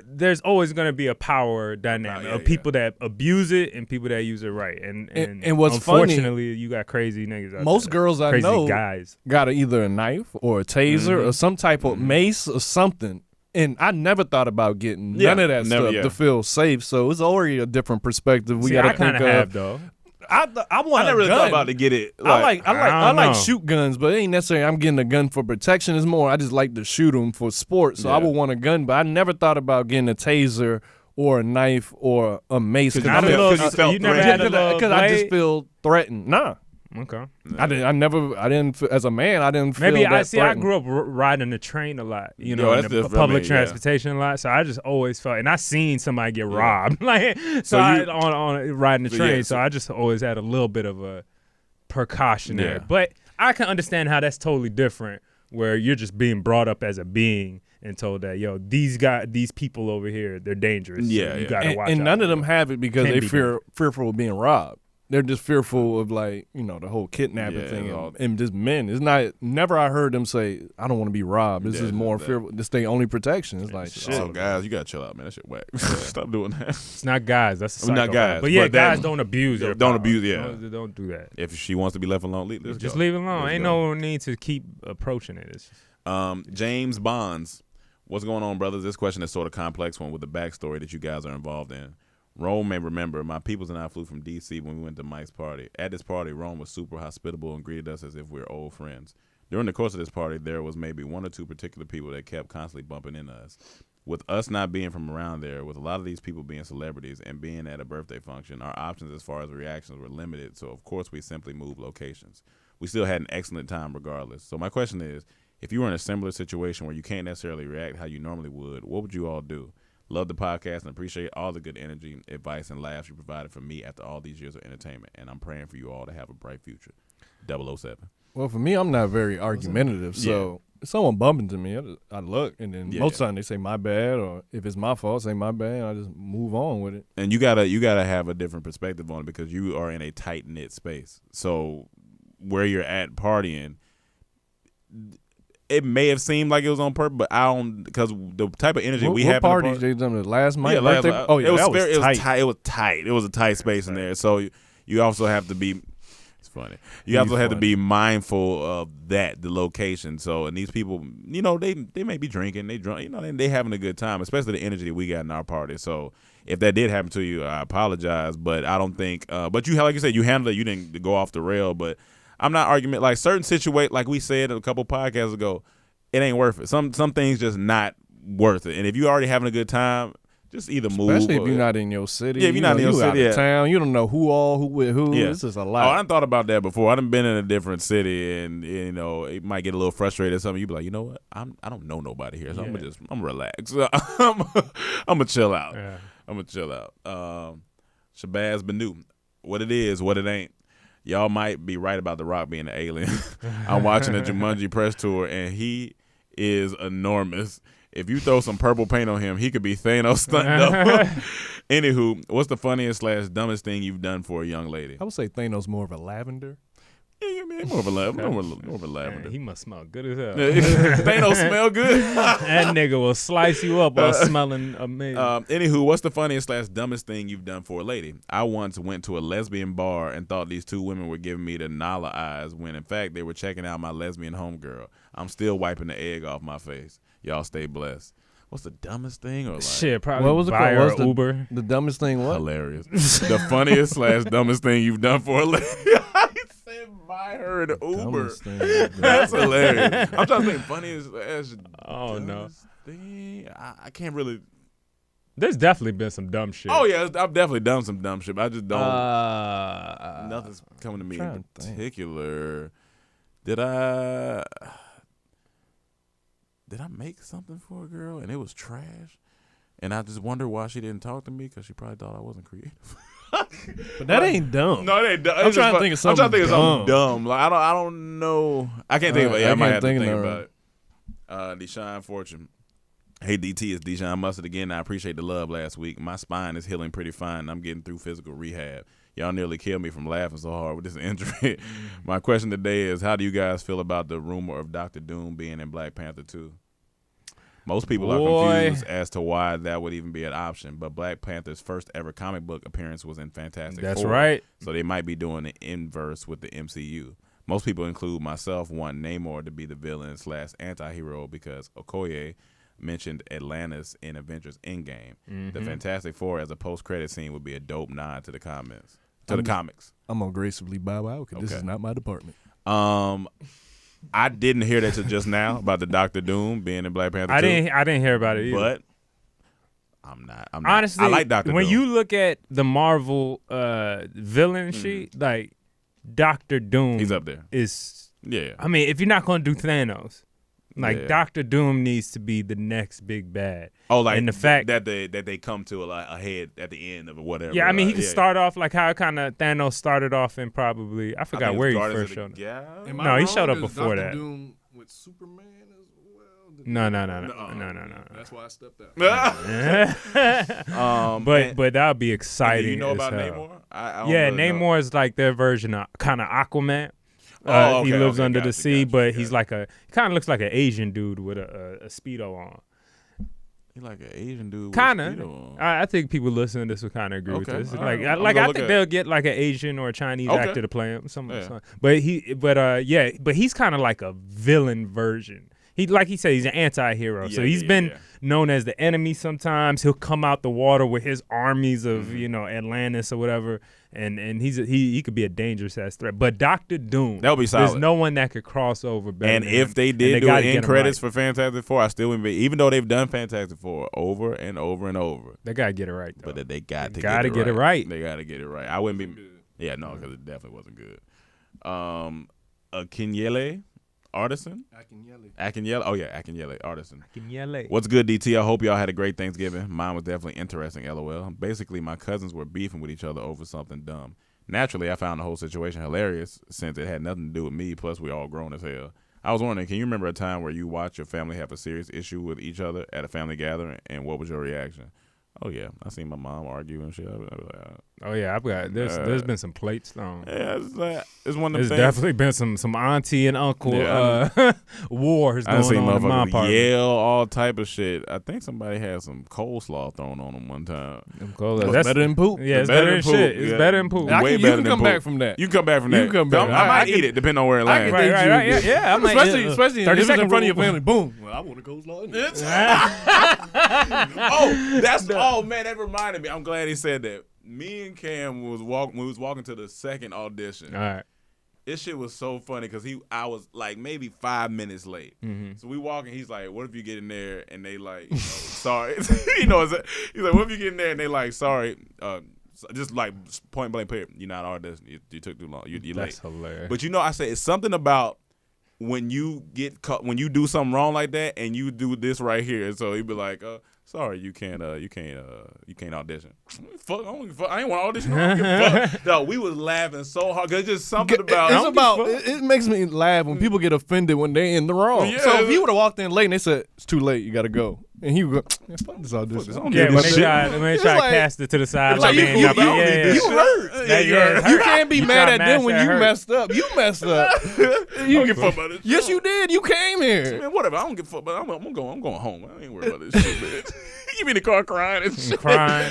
there's always going to be a power dynamic of people that abuse it and people that use it right. And what's funny, unfortunately, you got crazy niggas out most there. girls I Crazy know guys got either a knife or a taser or some type of mace or something. And I never thought about getting none of that stuff to feel safe. So it's already a different perspective. We got to I kind think of of. have though. I want. I never a really gun. thought about to get it. I don't like know. shoot guns, but it ain't necessarily I'm getting a gun for protection. It's more I just like to shoot them for sport. So I would want a gun, but I never thought about getting a taser or a knife or a mace Because Not a little- you never had a little because I just blade? feel threatened. Nah, Okay. I didn't. As a man, I didn't feel Maybe that I threatened. grew up riding the train a lot, Yo, in that's the different, public man, transportation a lot. So I just always felt, and I seen somebody get robbed, like So I, you- on riding the So, train. yeah, so so- I just always had a little bit of a precautionary. Yeah. But I can understand how that's totally different, where you're just being brought up as a being and told that these people over here, they're dangerous. So Yeah, you yeah. gotta watch And out none for of them have it because Can they be fearful of being robbed. They're just fearful of the whole kidnapping Yeah, thing all- and just men. It's not never I heard them say I don't want to be robbed. This Yeah, is more that- fearful. This their only protection. It's like So guys, you gotta chill out, man. That shit whack. Stop doing that. It's not guys. That's a I'm not psychopath. guys, But yeah, but that- guys don't abuse their don't power. abuse, yeah. Don't do that. If she wants to be left alone, let's Just go. leave it alone. Let's Ain't go. no need to keep approaching it. It's just, James Bonds, what's going on, brothers? This question is sort of complex one with the backstory that you guys are involved in. Rome may remember, my peoples and I flew from D.C. when we went to Mike's party. At this party, Rome was super hospitable and greeted us as if we were old friends. During the course of this party, there was maybe one or two particular people that kept constantly bumping into us. With us not being from around there, with a lot of these people being celebrities and being at a birthday function, our options as far as reactions were limited, so of course we simply moved locations. We still had an excellent time regardless. So my question is, If you were in a similar situation where you can't necessarily react how you normally would, what would you all do? Love the podcast and appreciate all the good energy, advice, and laughs you provided for me after all these years of entertainment. And I'm praying for you all to have a bright future. 007. Well, for me, I'm not very argumentative, so if someone bump into me, I look, and then most of the time they say my bad, or if it's my fault, say my bad, and I just move on with it. And you gotta have a different perspective on it because you are in a tight knit space. So where you're at partying, it may have seemed like it was on purpose, but I don't, because the type of energy we have. What parties they done the last night? It was tight. It was tight. It was a tight space in there. So you also have to be. It's funny. You also have to be mindful of the location. So, and these people, they may be drinking, they drunk, they having a good time, especially the energy that we got in our party. So, if that did happen to you, I apologize, but I don't think. But you, like you said, you handled it. You didn't go off the rail. But I'm not arguing like certain situations, like we said a couple podcasts ago, it ain't worth it. Some things just not worth it. And if you already having a good time, just either move. Especially if you're not in your city. Yeah, if you're not in your city, out of town, you don't know who with who. Yeah. This is a lot. Oh, I done thought about that before. I done been in a different city, and it might get a little frustrated or something. You be like, you know what? I don't know nobody here, so I'm relax. I'm gonna chill out. Yeah. I'm gonna chill out. Shabazz Banu, what it is, what it ain't. Y'all might be right about The Rock being an alien. I'm watching the Jumanji press tour, and he is enormous. If you throw some purple paint on him, he could be Thanos stunt double. Anywho, what's the funniest / dumbest thing you've done for a young lady? I would say Thanos more of a lavender. Yeah, man, more of a lavender. Man, he must smell good as hell. Thanos smell good. That nigga will slice you up while smelling amazing. Anywho, what's the funniest / dumbest thing you've done for a lady? I once went to a lesbian bar and thought these two women were giving me the Nala eyes when in fact they were checking out my lesbian homegirl. I'm still wiping the egg off my face. Y'all stay blessed. What's the dumbest thing? Or like, shit, probably what was it buy called? her Uber. The dumbest thing what? hilarious. The funniest / dumbest thing you've done for a lady. I said buy her an Uber. Dumbest thing. That's hilarious. I'm trying to think funniest / Oh, no. dumbest thing. I can't really. There's definitely been some dumb shit. Oh yeah, I've definitely done some dumb shit. But I just don't. Nothing's coming to me in trying to think. particular. Did I make something for a girl and it was trash? And I just wonder why she didn't talk to me because she probably thought I wasn't creative. But that ain't dumb. No, it ain't dumb. I'm trying to think of something dumb. Like I don't know. I can't think of it. Yeah, I might have to think about it. Deshaun Fortune. Hey DT, it's Deshaun Mustard again. I appreciate the love last week. My spine is healing pretty fine. I'm getting through physical rehab. Y'all nearly killed me from laughing so hard with this injury. My question today is, how do you guys feel about the rumor of Dr. Doom being in Black Panther 2? Most people are confused as to why that would even be an option, but Black Panther's first ever comic book appearance was in Fantastic That's Four. right. So they might be doing the inverse with the MCU. Most people, include myself, want Namor to be the villain / anti-hero because Okoye mentioned Atlantis in Avengers Endgame. Mm-hmm. The Fantastic Four as a post-credit scene would be a dope nod to the comics. I'm gonna gracefully bow out because this is not my department. I didn't hear that till just now about the Doctor Doom being in Black Panther 2. I didn't hear about it either. But I'm not. Honestly, I like Doctor when Doom. you look at the Marvel villain sheet, like Doctor Doom, He's up there. Is Yeah. I mean, if you're not gonna do Thanos, like Yeah. Doctor Doom needs to be the next big bad. Oh, like and the fact that they come to a head at the end of it, whatever. Yeah, I mean, he could yeah. start off like how kind of Thanos started off in probably I forgot where he first showed up. Yeah. No, he showed up before that. Doom with Superman as well. No. That's why I stepped out. But that would be exciting. Do you know as about hell. Namor? I don't Yeah, really know. Namor is like their version of kind of Aquaman. Oh, he okay, lives okay, under the gotcha, sea, gotcha, but gotcha. he's like he kind of looks like an Asian dude with a Speedo on. He like an Asian dude. Kind with of. Speedo on. I think people listening to this would kind of agree with Okay, this. all Like, right. I'm I gonna think look they'll get like an Asian or a Chinese Okay. actor to play him. Yeah. But he's kind of like a villain version. He like he said, he's an anti-hero. So he's been known as the enemy sometimes. He'll come out the water with his armies of, Atlantis or whatever. And he could be a dangerous ass threat. But Dr. Doom, That would be solid. there's no one that could cross over better And than if him. they And did do gotta it get in him credits right. for Fantastic Four, I still wouldn't be, even though they've done Fantastic Four over and over and over. They gotta get it right though. But they got to gotta get it right. They got to get it right. I wouldn't be. Yeah, no, because it definitely wasn't good. Akinyele, Artisan? Akinyele. Oh, yeah, Akinyele, Artisan. Akinyele. What's good, DT? I hope y'all had a great Thanksgiving. Mine was definitely interesting, LOL. Basically, my cousins were beefing with each other over something dumb. Naturally, I found the whole situation hilarious since it had nothing to do with me, plus we all grown as hell. I was wondering, can you remember a time where you watched your family have a serious issue with each other at a family gathering, and what was your reaction? Oh, yeah. I seen my mom argue and shit. I was like, Oh yeah, I've got there's been some plates thrown. yeah, it's one of them There's things. definitely been some auntie and uncle wars I going seen on in my motherfuckers apartment. yell all type of shit. I think somebody had some coleslaw thrown on them one time. That's better than poop. Yeah, it's better than shit. It's Yeah. better than poop. Way You better can than come poop. back from that. You can come back from that. You can come back. I might I eat can- it depending on where it lands. Right. Yeah. I'm like, Especially 30 if it's in second front of your rule. family. Boom. Well, I want a coleslaw. Oh man, that reminded me. I'm glad he said that. Me and Cam we was walking to the second audition. All right. This shit was so funny because I was like maybe 5 minutes late. Mm-hmm. So we walking. He's like, "What if you get in there and they like, sorry?" He's like, "What if you get in there and they like, sorry?" Just like point blank, period. You're not audition. You took too long. You're late. That's hilarious. But I say it's something about when you get caught, when you do something wrong like that and you do this right here. And so he'd be like, sorry, you can't audition. Fuck, I ain't want to audition. I don't give a fuck. No, we was laughing so hard because just something about. It makes me laugh when people get offended when they in the wrong. Yeah. So if he would have walked in late and they said it's too late, you got to go, and he would go, man, fuck this audition. don't Yeah, do when this they shit. try It's to like- cast it to the side. It's like man, you yeah. hurt. You You can't be You mad try at to them match when that you hurt. messed up. You messed up. I don't give a fuck about this. Yes, shit. you did. You came here. Man, whatever. I don't give a fuck. But I'm going home. I ain't worried about this shit, man. You be in the car crying and shit. Crying,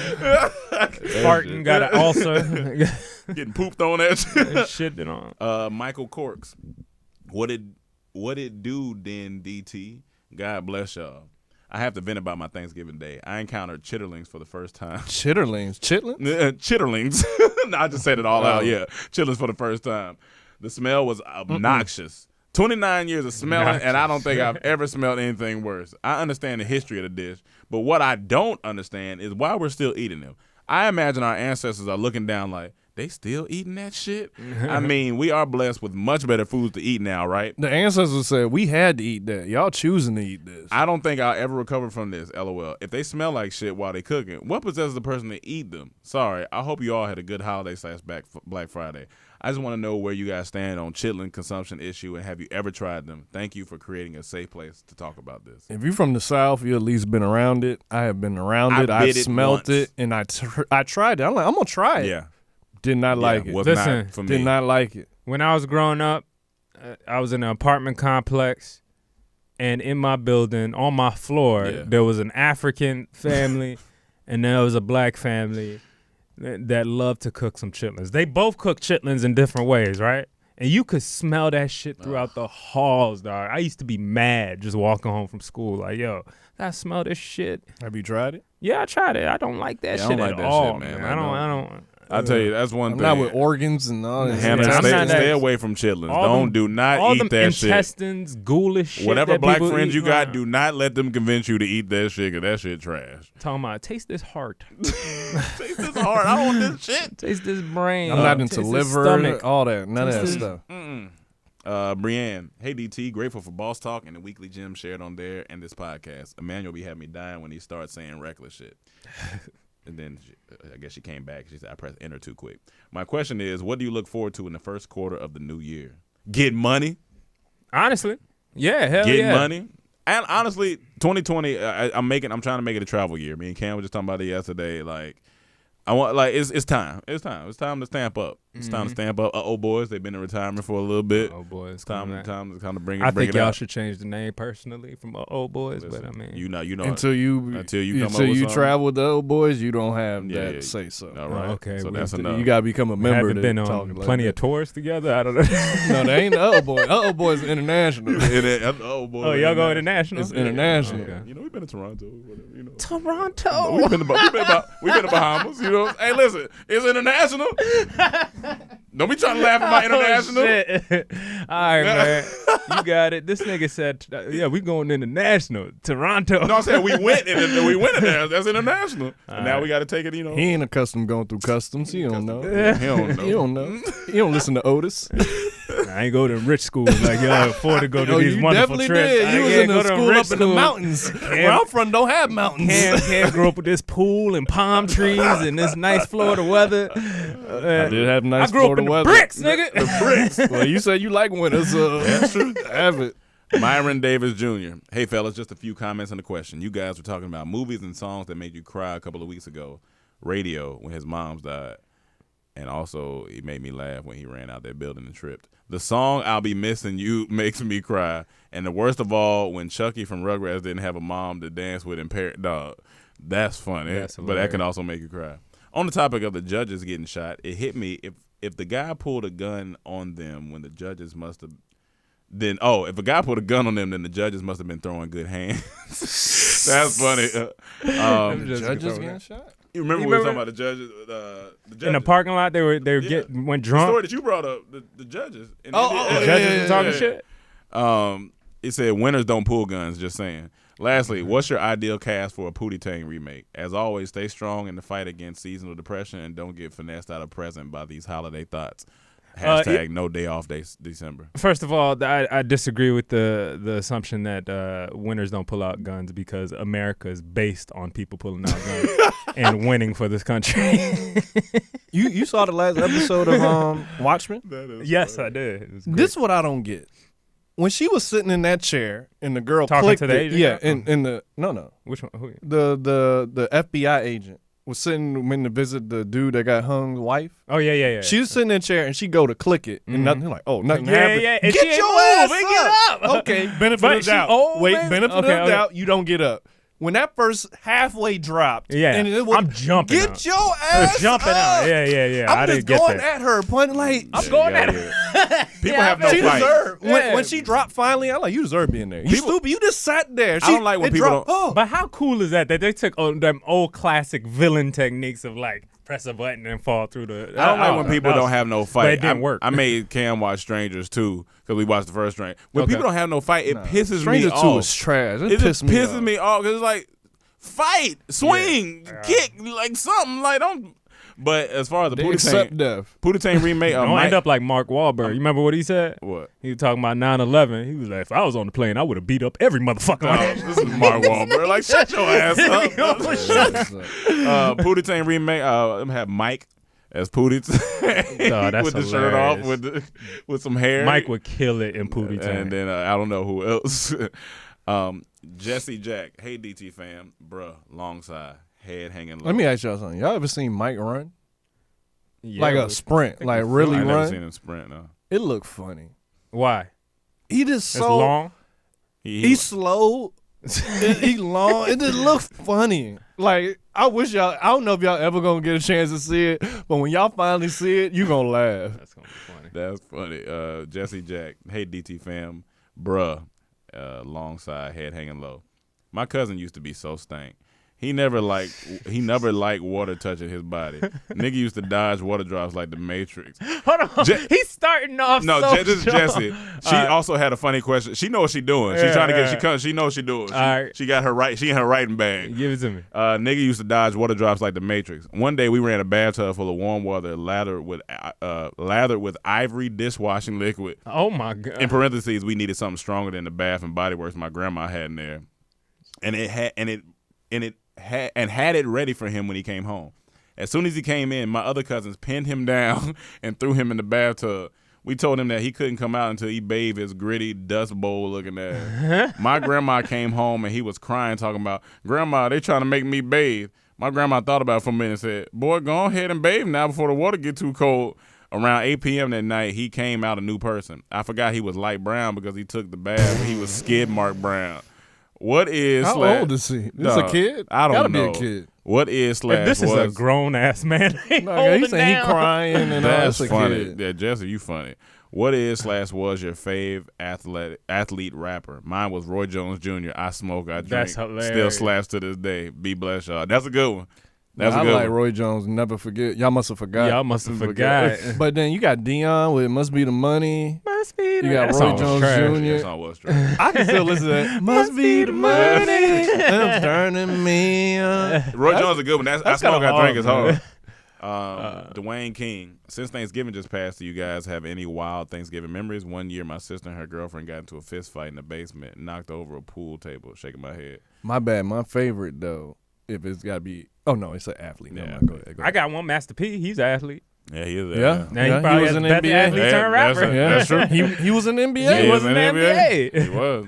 farting, got an ulcer, Getting pooped on that shit. shit on. Michael Corks. What it do then, DT? God bless y'all. I have to vent about my Thanksgiving day. I encountered chitterlings for the first time. Chitterlings. Chitterlings. No, I just said it all out. Yeah, chitterlings for the first time. The smell was obnoxious. 29 years of smelling, and I don't think I've ever smelled anything worse. I understand the history of the dish, but what I don't understand is why we're still eating them. I imagine our ancestors are looking down like, they still eating that shit? I mean, we are blessed with much better foods to eat now, right? The ancestors said we had to eat that. Y'all choosing to eat this. I don't think I'll ever recover from this, LOL. If they smell like shit while they cooking, what possesses the person to eat them? Sorry, I hope you all had a good holiday / Black Friday. I just want to know where you guys stand on chitlin consumption issue, and have you ever tried them? Thank you for creating a safe place to talk about this. If you're from the South, you at least been around it. I have been around it. I I bit it smelt once. it, and I tried it. I'm like, I'm gonna try it. Yeah. Did not like it. Was Listen, not for me. Did not like it. When I was growing up, I was in an apartment complex, and in my building, on my floor, Yeah. there was an African family, and there was a black family that loved to cook some chitlins. They both cook chitlins in different ways, right? And you could smell that shit throughout the halls, dog. I used to be mad just walking home from school, like, yo, I smell this shit. Have you tried it? Yeah, I tried it. I don't like that Yeah, I shit don't like at that all, shit, man. man. I don't. I tell you, that's one I'm thing. not with organs and all that. Hannah, I'm stay, not that- stay away from chitlins. all them- Do not all eat them that shit. intestines, ghoulish shit. Whatever that black people friends eat, you got, nah. do not let them convince you to eat that shit, because that shit trash. Talking about taste this heart, Taste this hard. I don't want this shit. taste this brain. I'm not taste into this liver, stomach. all that. None of that Taste stuff. Brienne, hey DT, grateful for Boss Talk and the weekly gym shared on there and this podcast. Emmanuel be having me dying when he starts saying reckless shit. And then I guess she came back. She said, I pressed enter too quick. My question is, what do you look forward to in the first quarter of the new year? Get money. Honestly, yeah, hell Getting yeah. money. And honestly, 2020, I'm trying to make it a travel year. Me and Cam were just talking about it yesterday. Like, I want, like, it's time. It's time to stamp up. It's time to stamp up. Boys, they've been in retirement for a little bit. Oh boys, It's time to kind of bring it. I bring think it y'all out. should change the name personally from old boys, Listen, but I mean, you know, Until you come up with something. travel with the old boys, you don't have Yeah, that yeah. say so. All right. okay, So we that's have to- enough. You gotta become a member. haven't to been talk on like plenty that. of tours together. I don't know. No, they ain't the old boys. The old boys is international. Oh, boy, Oh, y'all go international? It's international. Okay. You know, we've been to Toronto. Whatever, you know. Toronto. We've been to the Bahamas. You know. Hey, listen, it's international. Don't be trying to laugh at my international. Oh, shit. All right, man. You got it. This nigga said, yeah, we going international. Toronto. No, I'm saying we went in there. That's international. And now we got to take it. You know. He ain't accustomed going through customs. He don't know. He don't know. He don't know. He don't listen to Otis. I ain't go to rich schools like y'all afford to go to Yo, these you wonderful definitely trips. did. I You was ain't in go a to school rich up in the school. mountains. Where I'm from, don't have mountains. Cam grew up with this pool and palm trees and this nice Florida weather. I did have nice I grew Florida up in weather. the bricks, nigga. The bricks. Well, you said you like winter, so that's true. Have it. Myron Davis Jr. Hey, fellas, just a few comments on the question. You guys were talking about movies and songs that made you cry a couple of weeks ago. Radio, when his mom's died. And also, he made me laugh when he ran out that building and tripped. The song I'll Be Missing You makes me cry. And the worst of all, when Chucky from Rugrats didn't have a mom to dance with in Dog. That's funny. That's but that can also make you cry. On the topic of the judges getting shot, it hit me if the guy pulled a gun on them when the judges must have if a guy put a gun on them, then the judges must have been throwing good hands. That's funny. Judges getting shot? You remember we were talking about the judges? The judges. In the parking lot, they went The drunk. story that you brought up, the judges. The judges were talking shit. It said winners don't pull guns. Just saying. Lastly, what's your ideal cast for a Pootie Tang remake? As always, stay strong in the fight against seasonal depression and don't get finessed out of present by these holiday thoughts. Hashtag no day off December. First of all, I disagree with the assumption that winners don't pull out guns because America is based on people pulling out guns and winning for this country. You saw the last episode of Watchmen? Yes, I did. It was great. This is what I don't get. When she was sitting in that chair and the girl Talking clicked to the it, agent? yeah, in the no, Which one? Who? the FBI agent was sitting when to visit the dude that got hung wife. Oh yeah. She was sitting in a chair and she go to click it and nothing like nothing Yeah, happened. yeah, and Get she ain't your move, ass and up. get up. Okay, benefit But of she doubt. old, Wait, man. benefit Okay, of okay. doubt. You don't get up. When that first halfway dropped, Yeah, and it was, I'm jumping. Get out. your ass jumping up. out. Yeah. I I'm didn't just get going that. at her, pointing like I'm going at her. People have no she fight. deserved. Yeah. When she dropped finally, I'm like, you deserve being there. You People- stupid. You just sat there. I don't like when it people dropped. don't- Oh. But how cool is that they took them old classic villain techniques of like press a button and fall through the. I don't like when people don't have no fight. But it didn't work. I made Cam watch Strangers too because we watched the first Stranger. When Okay. people don't have no fight, it pisses Stranger me 2 off. was trash. It It just pissed me pisses off. me off because it's like fight, swing, kick, like something like don't. But as far as the They accept death. Pootie Tang remake, Don't end up like Mark Wahlberg. You remember what he said? what? He was talking about 9/11. He was like, if I was on the plane, I would have beat up every motherfucker. on it." This is Mark Wahlberg. Like, shut your ass up. Pootie Tang remake. I'm gonna have Mike as Pootie that's with the shirt off, hilarious. with some hair. Mike would kill it in Pootie Tang. And then I don't know who else. Jesse Jack. Hey DT fam, bruh. Long side, head hanging low. Let me ask y'all something. Y'all ever seen Mike run? Yeah, Like a but- sprint, like really I never run? seen him sprint. No, It looked funny. Why? He just It's so long. He's slow. He long. It just looks funny. Like I wish y'all. I don't know if y'all ever gonna get a chance to see it, but when y'all finally see it, you gonna laugh. That's gonna be funny. That's funny. Jesse Jack. Hey DT fam, bruh. Long side, head hanging low. My cousin used to be so stank. He never liked water touching his body. Nigga used to dodge water drops like the Matrix. Hold on. He's starting off. No, so this is strong. Jesse. She also had a funny question. She know what she doing. She's Yeah, trying to get. yeah. She knows she doing. She, All right. she got her right. She in her writing bag. Give it to me. Nigga used to dodge water drops like the Matrix. One day we ran a bathtub full of warm water, lathered with ivory dishwashing liquid. Oh my god. In parentheses, we needed something stronger than the Bath and Body Works my grandma had in there, and it had it ready for him when he came home. As soon as he came in, my other cousins pinned him down and threw him in the bathtub. We told him that he couldn't come out until he bathed his gritty dust bowl looking ass. My grandma came home and he was crying, talking about, "Grandma, they trying to make me bathe." My grandma thought about it for a minute and said, "Boy, go ahead and bathe now before the water get too cold." Around 8 p.m. that night, he came out a new person. I forgot he was light brown because he took the bath, but he was skid mark brown. What is How old is he? This a kid? I don't Gotta know. be a kid. What is slash If this is was? a grown ass man. No, he's saying he crying and all. That's That's a funny. kid. Yeah, Jesse, you funny. What is slash was your fave athlete rapper? Mine was Roy Jones Jr. I smoke, I drink. That's Still hilarious. slaps to this day. Be blessed, y'all. That's a good one. That's I a good like one. Roy Jones. Never forget. Y'all must have forgot. Y'all must have forgot. But then you got Dion with "Must Be the Money." Must be You got Roy Jones That Jr. song was trash. I can still listen to that. Must be the money. I'm turning me on. Roy Jones is a good one. I That's smoke, kinda I drink is hard, hard. Dwayne King, since Thanksgiving just passed, do you guys have any wild Thanksgiving memories? One year, my sister and her girlfriend got into a fist fight in the basement, knocked over a pool table, shaking my head. My bad. My favorite, though, if it's got to be, oh, no, it's an athlete. Yeah, Go ahead. I got one, Master P. He's an athlete. Yeah, he is. Yeah. Now he probably was has an the best NBA. athlete Yeah, turned rapper. that's true. He was in the NBA. He was in the NBA. He was.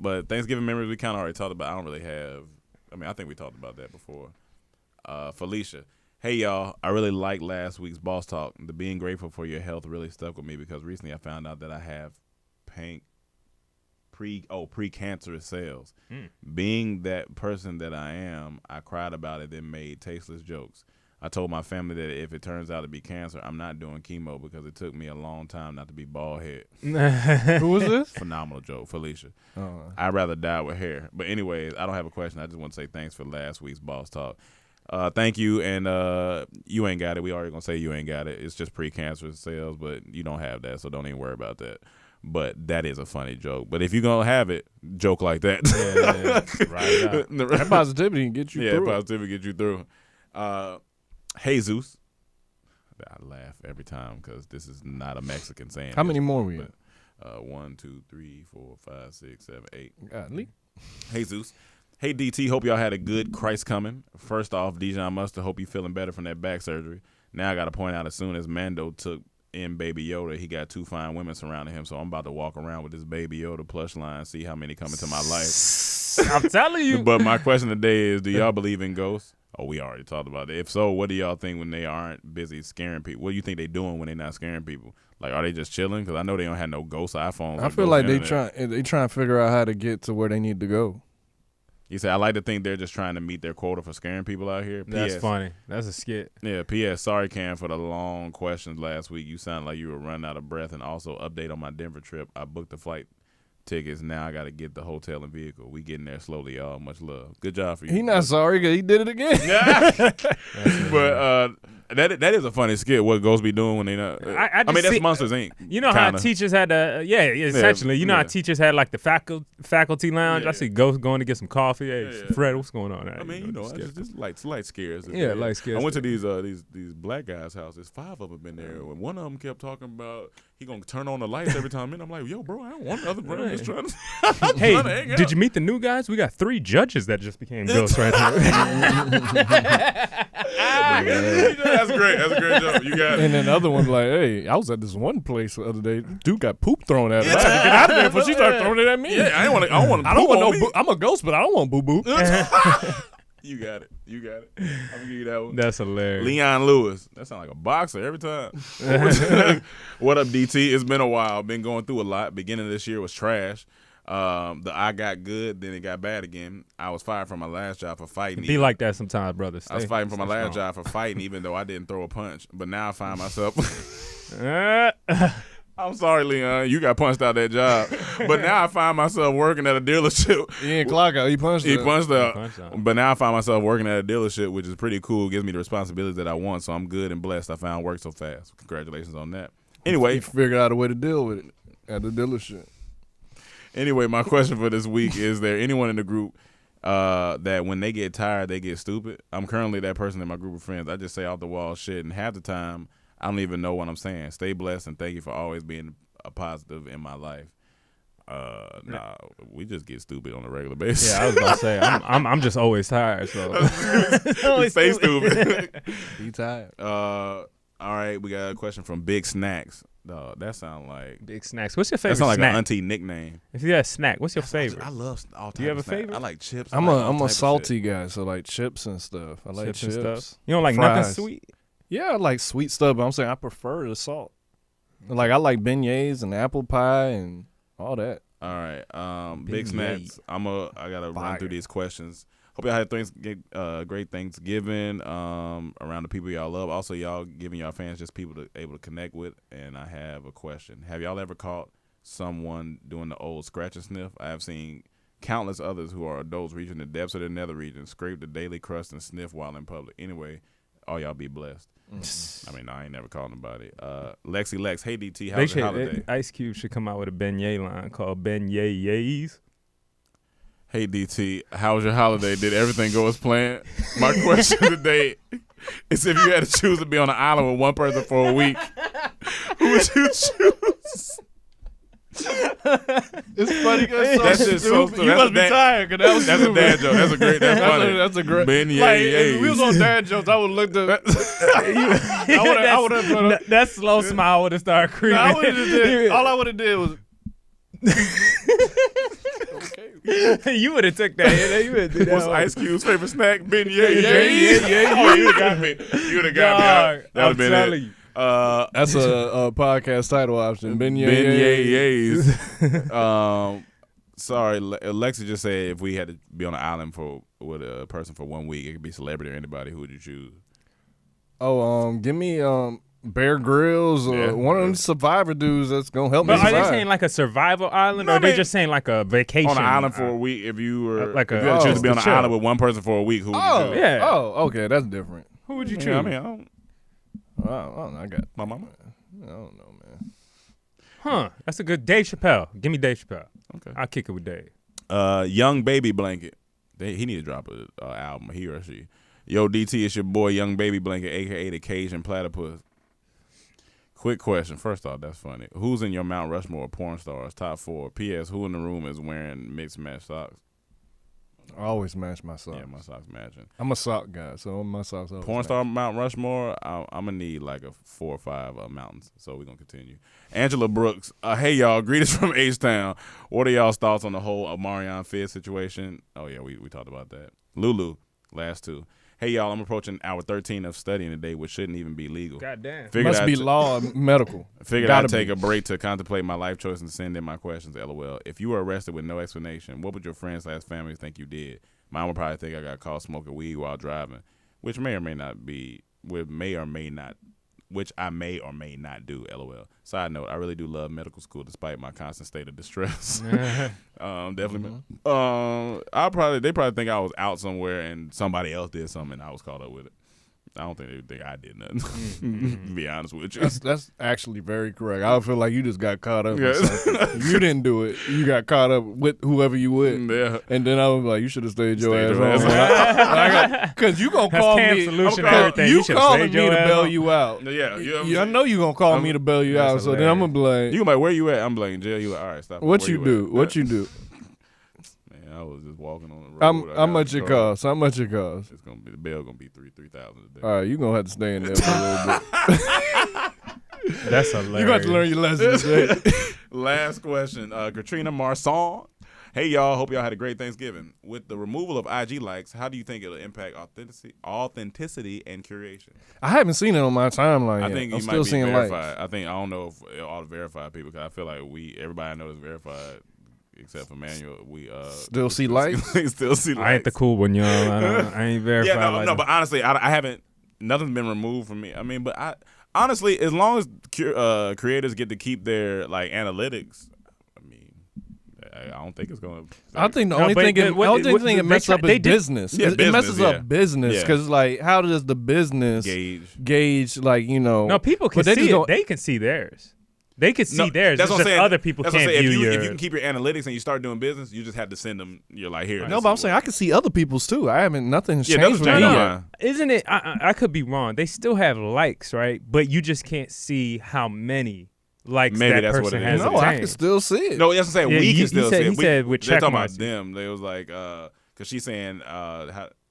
But Thanksgiving memories we kind of already talked about. I don't really have. I mean, I think we talked about that before. Felicia, hey y'all, I really liked last week's boss talk. The being grateful for your health really stuck with me because recently I found out that I have precancerous cells. Being that person that I am, I cried about it and made tasteless jokes. I told my family that if it turns out to be cancer, I'm not doing chemo because it took me a long time not to be bald head. Who was this? Phenomenal joke, Felicia. Oh. I'd rather die with hair. But anyways, I don't have a question. I just want to say thanks for last week's boss talk. Thank you, and you ain't got it. We already gonna say you ain't got it. It's just precancerous cells, but you don't have that, so don't even worry about that. But that is a funny joke. But if you're gonna have it, joke like that. Yeah. Right. That positivity can get you through. Yeah, positivity get you through. Jesus. I laugh every time because this is not a Mexican saying. How many more we have? 1, 2, 3, 4, 5, 6, 7, 8. Godly. Jesus. Hey, DT, hope y'all had a good Christ coming. First off, Dijon Mustard, hope you feeling better from that back surgery. Now I got to point out, as soon as Mando took in Baby Yoda, he got 2 fine women surrounding him, so I'm about to walk around with this Baby Yoda plush line, see how many come into my life. I'm telling you. But my question today is, do y'all believe in ghosts? Oh, we already talked about it. If so, what do y'all think when they aren't busy scaring people? What do you think they doing when they not scaring people? Like, are they just chilling? Because I know they don't have no ghost iPhones. I feel like they trying to figure out how to get to where they need to go. You say, I like to think they're just trying to meet their quota for scaring people out here. That's PS, funny. That's a skit. Yeah, P.S. Sorry, Cam, for the long questions last week. You sound like you were running out of breath. And also, update on my Denver trip. I booked the flight tickets. Now I got to get the hotel and vehicle. We getting there slowly, y'all. Much love. Good job for you. He not sorry because he did it again. But that is a funny skit. What ghosts be doing when they not? I mean, that's Monsters Inc. You know kinda. how teachers had essentially. You know how teachers had like the faculty lounge. Yeah. I see ghosts going to get some coffee. Hey, Yeah. Fred, what's going on? I mean, you know, it's just light scares. Yeah, light scares. I went to these black guys' houses. 5 of them been there, and one of them kept talking about he gonna turn on the lights every time. And I'm like, yo, bro, I don't want other bro. I'm just trying to. Hey, trying to hang out. did you meet the new guys? We got 3 judges that just became ghosts right now. That's great. That's a great joke. You got it. And then the other one like, hey, I was at this one place the other day. Dude got poop thrown at him. I had to get out of there before she started throwing it at me. Yeah, I don't want to. I don't want no boo. I'm a ghost, but I don't want boo boo. You got it. I'm gonna give you that one. That's hilarious. Leon Lewis. That sounds like a boxer every time. What up, DT? It's been a while. Been going through a lot. Beginning of this year was trash. I got good, then it got bad again. I was fired from my last job for fighting. Be like that sometimes, brother. I was fighting for my last job for fighting, even though I didn't throw a punch. But now I find myself. I'm sorry, Leon. You got punched out that job. But now I find myself working at a dealership. He didn't clock out. He punched He out. punched out. punched out. But now I find myself working at a dealership, which is pretty cool. Gives me the responsibilities that I want. So I'm good and blessed. I found work so fast. Congratulations on that. Anyway. He figured out a way to deal with it at the dealership. Anyway, my question for this week is there anyone in the group that when they get tired, they get stupid? I'm currently that person in my group of friends. I just say off the wall shit, and half the time, I don't even know what I'm saying. Stay blessed, and thank you for always being a positive in my life. Nah, we just get stupid on a regular basis. Yeah, I was about to say I'm just always tired. So Stay stupid. He tired. All right, we got a question from Big Snacks. That sound like big snacks. What's your that favorite sound like snack? an auntie nickname. If you had a snack, what's your favorite? I love all types Do you have of a snacks. favorite? I like chips. I'm I like all a type of salty shit. guy, so like chips and stuff. I like chips. and stuff. You don't like nothing Fries. sweet? Yeah, I like sweet stuff, but I'm saying I prefer the salt. Like I like beignets and apple pie and all that. All right, Big Beign Snacks. I gotta run through these questions. Hope y'all had great Thanksgiving around the people y'all love. Also, y'all giving y'all fans just people to able to connect with. And I have a question: have y'all ever caught someone doing the old scratch and sniff? I have seen countless others who are adults reaching the depths of their nether region, scrape the daily crust, and sniff while in public. Anyway, all y'all be blessed. I mean, I ain't never called nobody. Lexi Lex, hey DT, how's your holiday? Ice Cube should come out with a Beign Yay line called Beign Yay Yays. Hey DT, how was your holiday? Did everything go as planned? My question today It's if you had to choose to be on an island with one person for a week. Who would you choose? It's funny because That's just so stupid. You That's must a be dad- tired because that was That's a stupid. dad joke. That's a great. That's funny. That's a great. Beign Yay Like, Yay. if we was on dad jokes, I would have looked up. I would have put up. That slow smile would have started creeping. I would have just did. All I would have did was. You would have took that. You would have did that. What's whole- Ice Cube's favorite snack? Beign Yay Yay. Yeah. Oh, you would have got me. You would have got me. Dog, That would I'm have been telling it. you. That's a podcast title option. Beign Yay Beign Yay. Yay Yays. Sorry, Alexa just said if we had to be on an island with a person for 1 week, it could be celebrity or anybody. Who would you choose? Oh, give me Bear Grylls or Yeah. one of them Survivor dudes that's gonna help me But are survive. they saying like a survival island, No, or I are they mean, just saying like a vacation On an island for a week, if you were like if a- you had to choose to be on to an chill. island with one person for a week, who would you Oh, choose? Yeah. Oh, okay, that's different. Who would you choose? Yeah, I mean, I don't, I don't know. I got. my mama. I don't know, man. Huh? That's a good Dave Chappelle. Give me Dave Chappelle. Okay. I'll kick it with Dave. Young Baby Blanket. He need to drop an album, he or she. Yo, DT, it's your boy Young Baby Blanket, a.k.a. the Cajun Platypus. Quick question. First off, that's funny. Who's in your Mount Rushmore porn stars? Top 4. P.S. Who in the room is wearing mixed match socks? I always match my socks. Yeah, my socks matching. I'm a sock guy, so my socks always Porn match. star Mount Rushmore, I'm going to need like a 4 or 5 mountains. So we're going to continue. Angela Brooks. Hey, y'all. Greetings from H-Town. What are y'all's thoughts on the whole Omarion Fizz situation? Oh, yeah, we talked about that. Lulu, last 2. Hey, y'all, I'm approaching hour 13 of studying today, which shouldn't even be legal. Goddamn. Figured Must I'd be ta- law or medical. Figured Gotta I'd take be. a break to contemplate my life choice and send in my questions, LOL. If you were arrested with no explanation, what would your friends/family think you did? Mine would probably think I got caught smoking weed while driving, which may or may not be, which I may or may not do, LOL. Side note, I really do love medical school despite my constant state of distress. Definitely. They probably think I was out somewhere and somebody else did something and I was caught up with it. I don't think they would think I did nothing, to be honest with you. That's actually very correct. I feel like you just got caught up Yeah. with something. You didn't do it. You got caught up with whoever you with. Yeah. And then I was like, you should have stayed your Stayed ass your home. Because you going to That's call camp me. solution and Cause everything. You You should've calling stayed me your to ass bail home. you out. Yeah, I know you going to call me to bail you out. That's So then I'm going to be like, You can be like, where you at? I'm like, in jail. You like, all right, stop. what Where you do? at? What you do? Man, I was just walking on the road. How much it cost? How much it cost? It's gonna be the bail gonna be $3,000 a day. All right, you going to have to stay in there for a little bit. That's hilarious. You got to learn your lesson today. Last question, Katrina Marsan. Hey y'all, hope y'all had a great Thanksgiving. With the removal of IG likes, how do you think it'll impact authenticity and curation? I haven't seen it on my timeline I yet. think I'm you still might be seeing verified. likes. I don't know if all the verified people, because I feel like everybody I know is verified except for Manuel. We Still see likes? still see likes. I ain't the cool one, y'all. I ain't verified. Yeah, like no, that. but honestly, I haven't. Nothing's been removed from me. I mean, but I honestly, as long as creators get to keep their like analytics, I mean, I don't think it's gonna. I think the No, only but thing they it messes up they is did- business. Yeah, It business, messes yeah. up business Yeah. because like, how does the business gauge like No, people can but they see just it. don't- They can see theirs. They can see theirs. That's It's what I'm just saying. other people That's what I'm can't saying. view your. If you can keep your analytics and you start doing business, you just have to send them. You're like, here. No, but I'm saying I can see other people's too. I haven't nothing's Yeah, changed nothing's for me changed. yet. Isn't it? I could be wrong. They still have likes, right? But you just can't see how many likes Maybe that that's what person it has is. No, I obtained. can still see it. No, that's what I'm saying. Yeah, We he can still said- see it. he said with they're check talking marks. about them. They was like, because she's saying,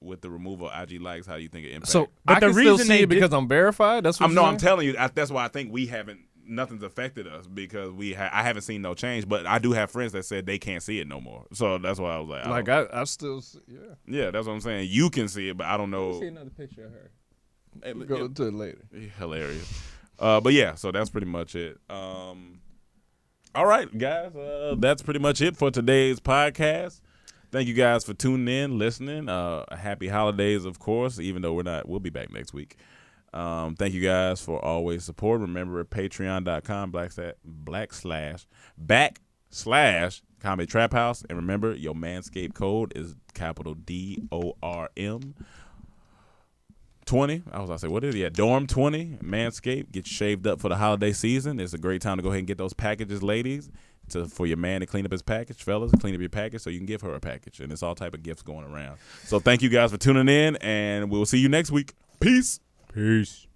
with the removal of IG likes, how do you think it impacts? So But I the can still reason see they it because I'm verified. That's what I'm you're I'm saying? telling you. That's why I think we haven't. Nothing's affected us because I haven't seen no change. But I do have friends that said they can't see it no more. So that's why I was like, Like I still see, yeah, that's what I'm saying. You can see it, but I don't know. another picture of her. Go to it later. Hilarious. But yeah, so that's pretty much it. All right, guys, that's pretty much it for today's podcast. Thank you guys for tuning in, listening. Happy holidays, of course, even though we'll be back next week. Thank you guys for always support. Remember at patreon.com/backslash comedy trap house. And remember, your Manscaped code is capital DORM 20. I was going to say, what is it? Yeah, Dorm 20, Manscaped. Get you shaved up for the holiday season. It's a great time to go ahead and get those packages, ladies, for your man to clean up his package. Fellas, clean up your package so you can give her a package. And it's all type of gifts going around. So thank you guys for tuning in, and we'll see you next week. Peace. Peace.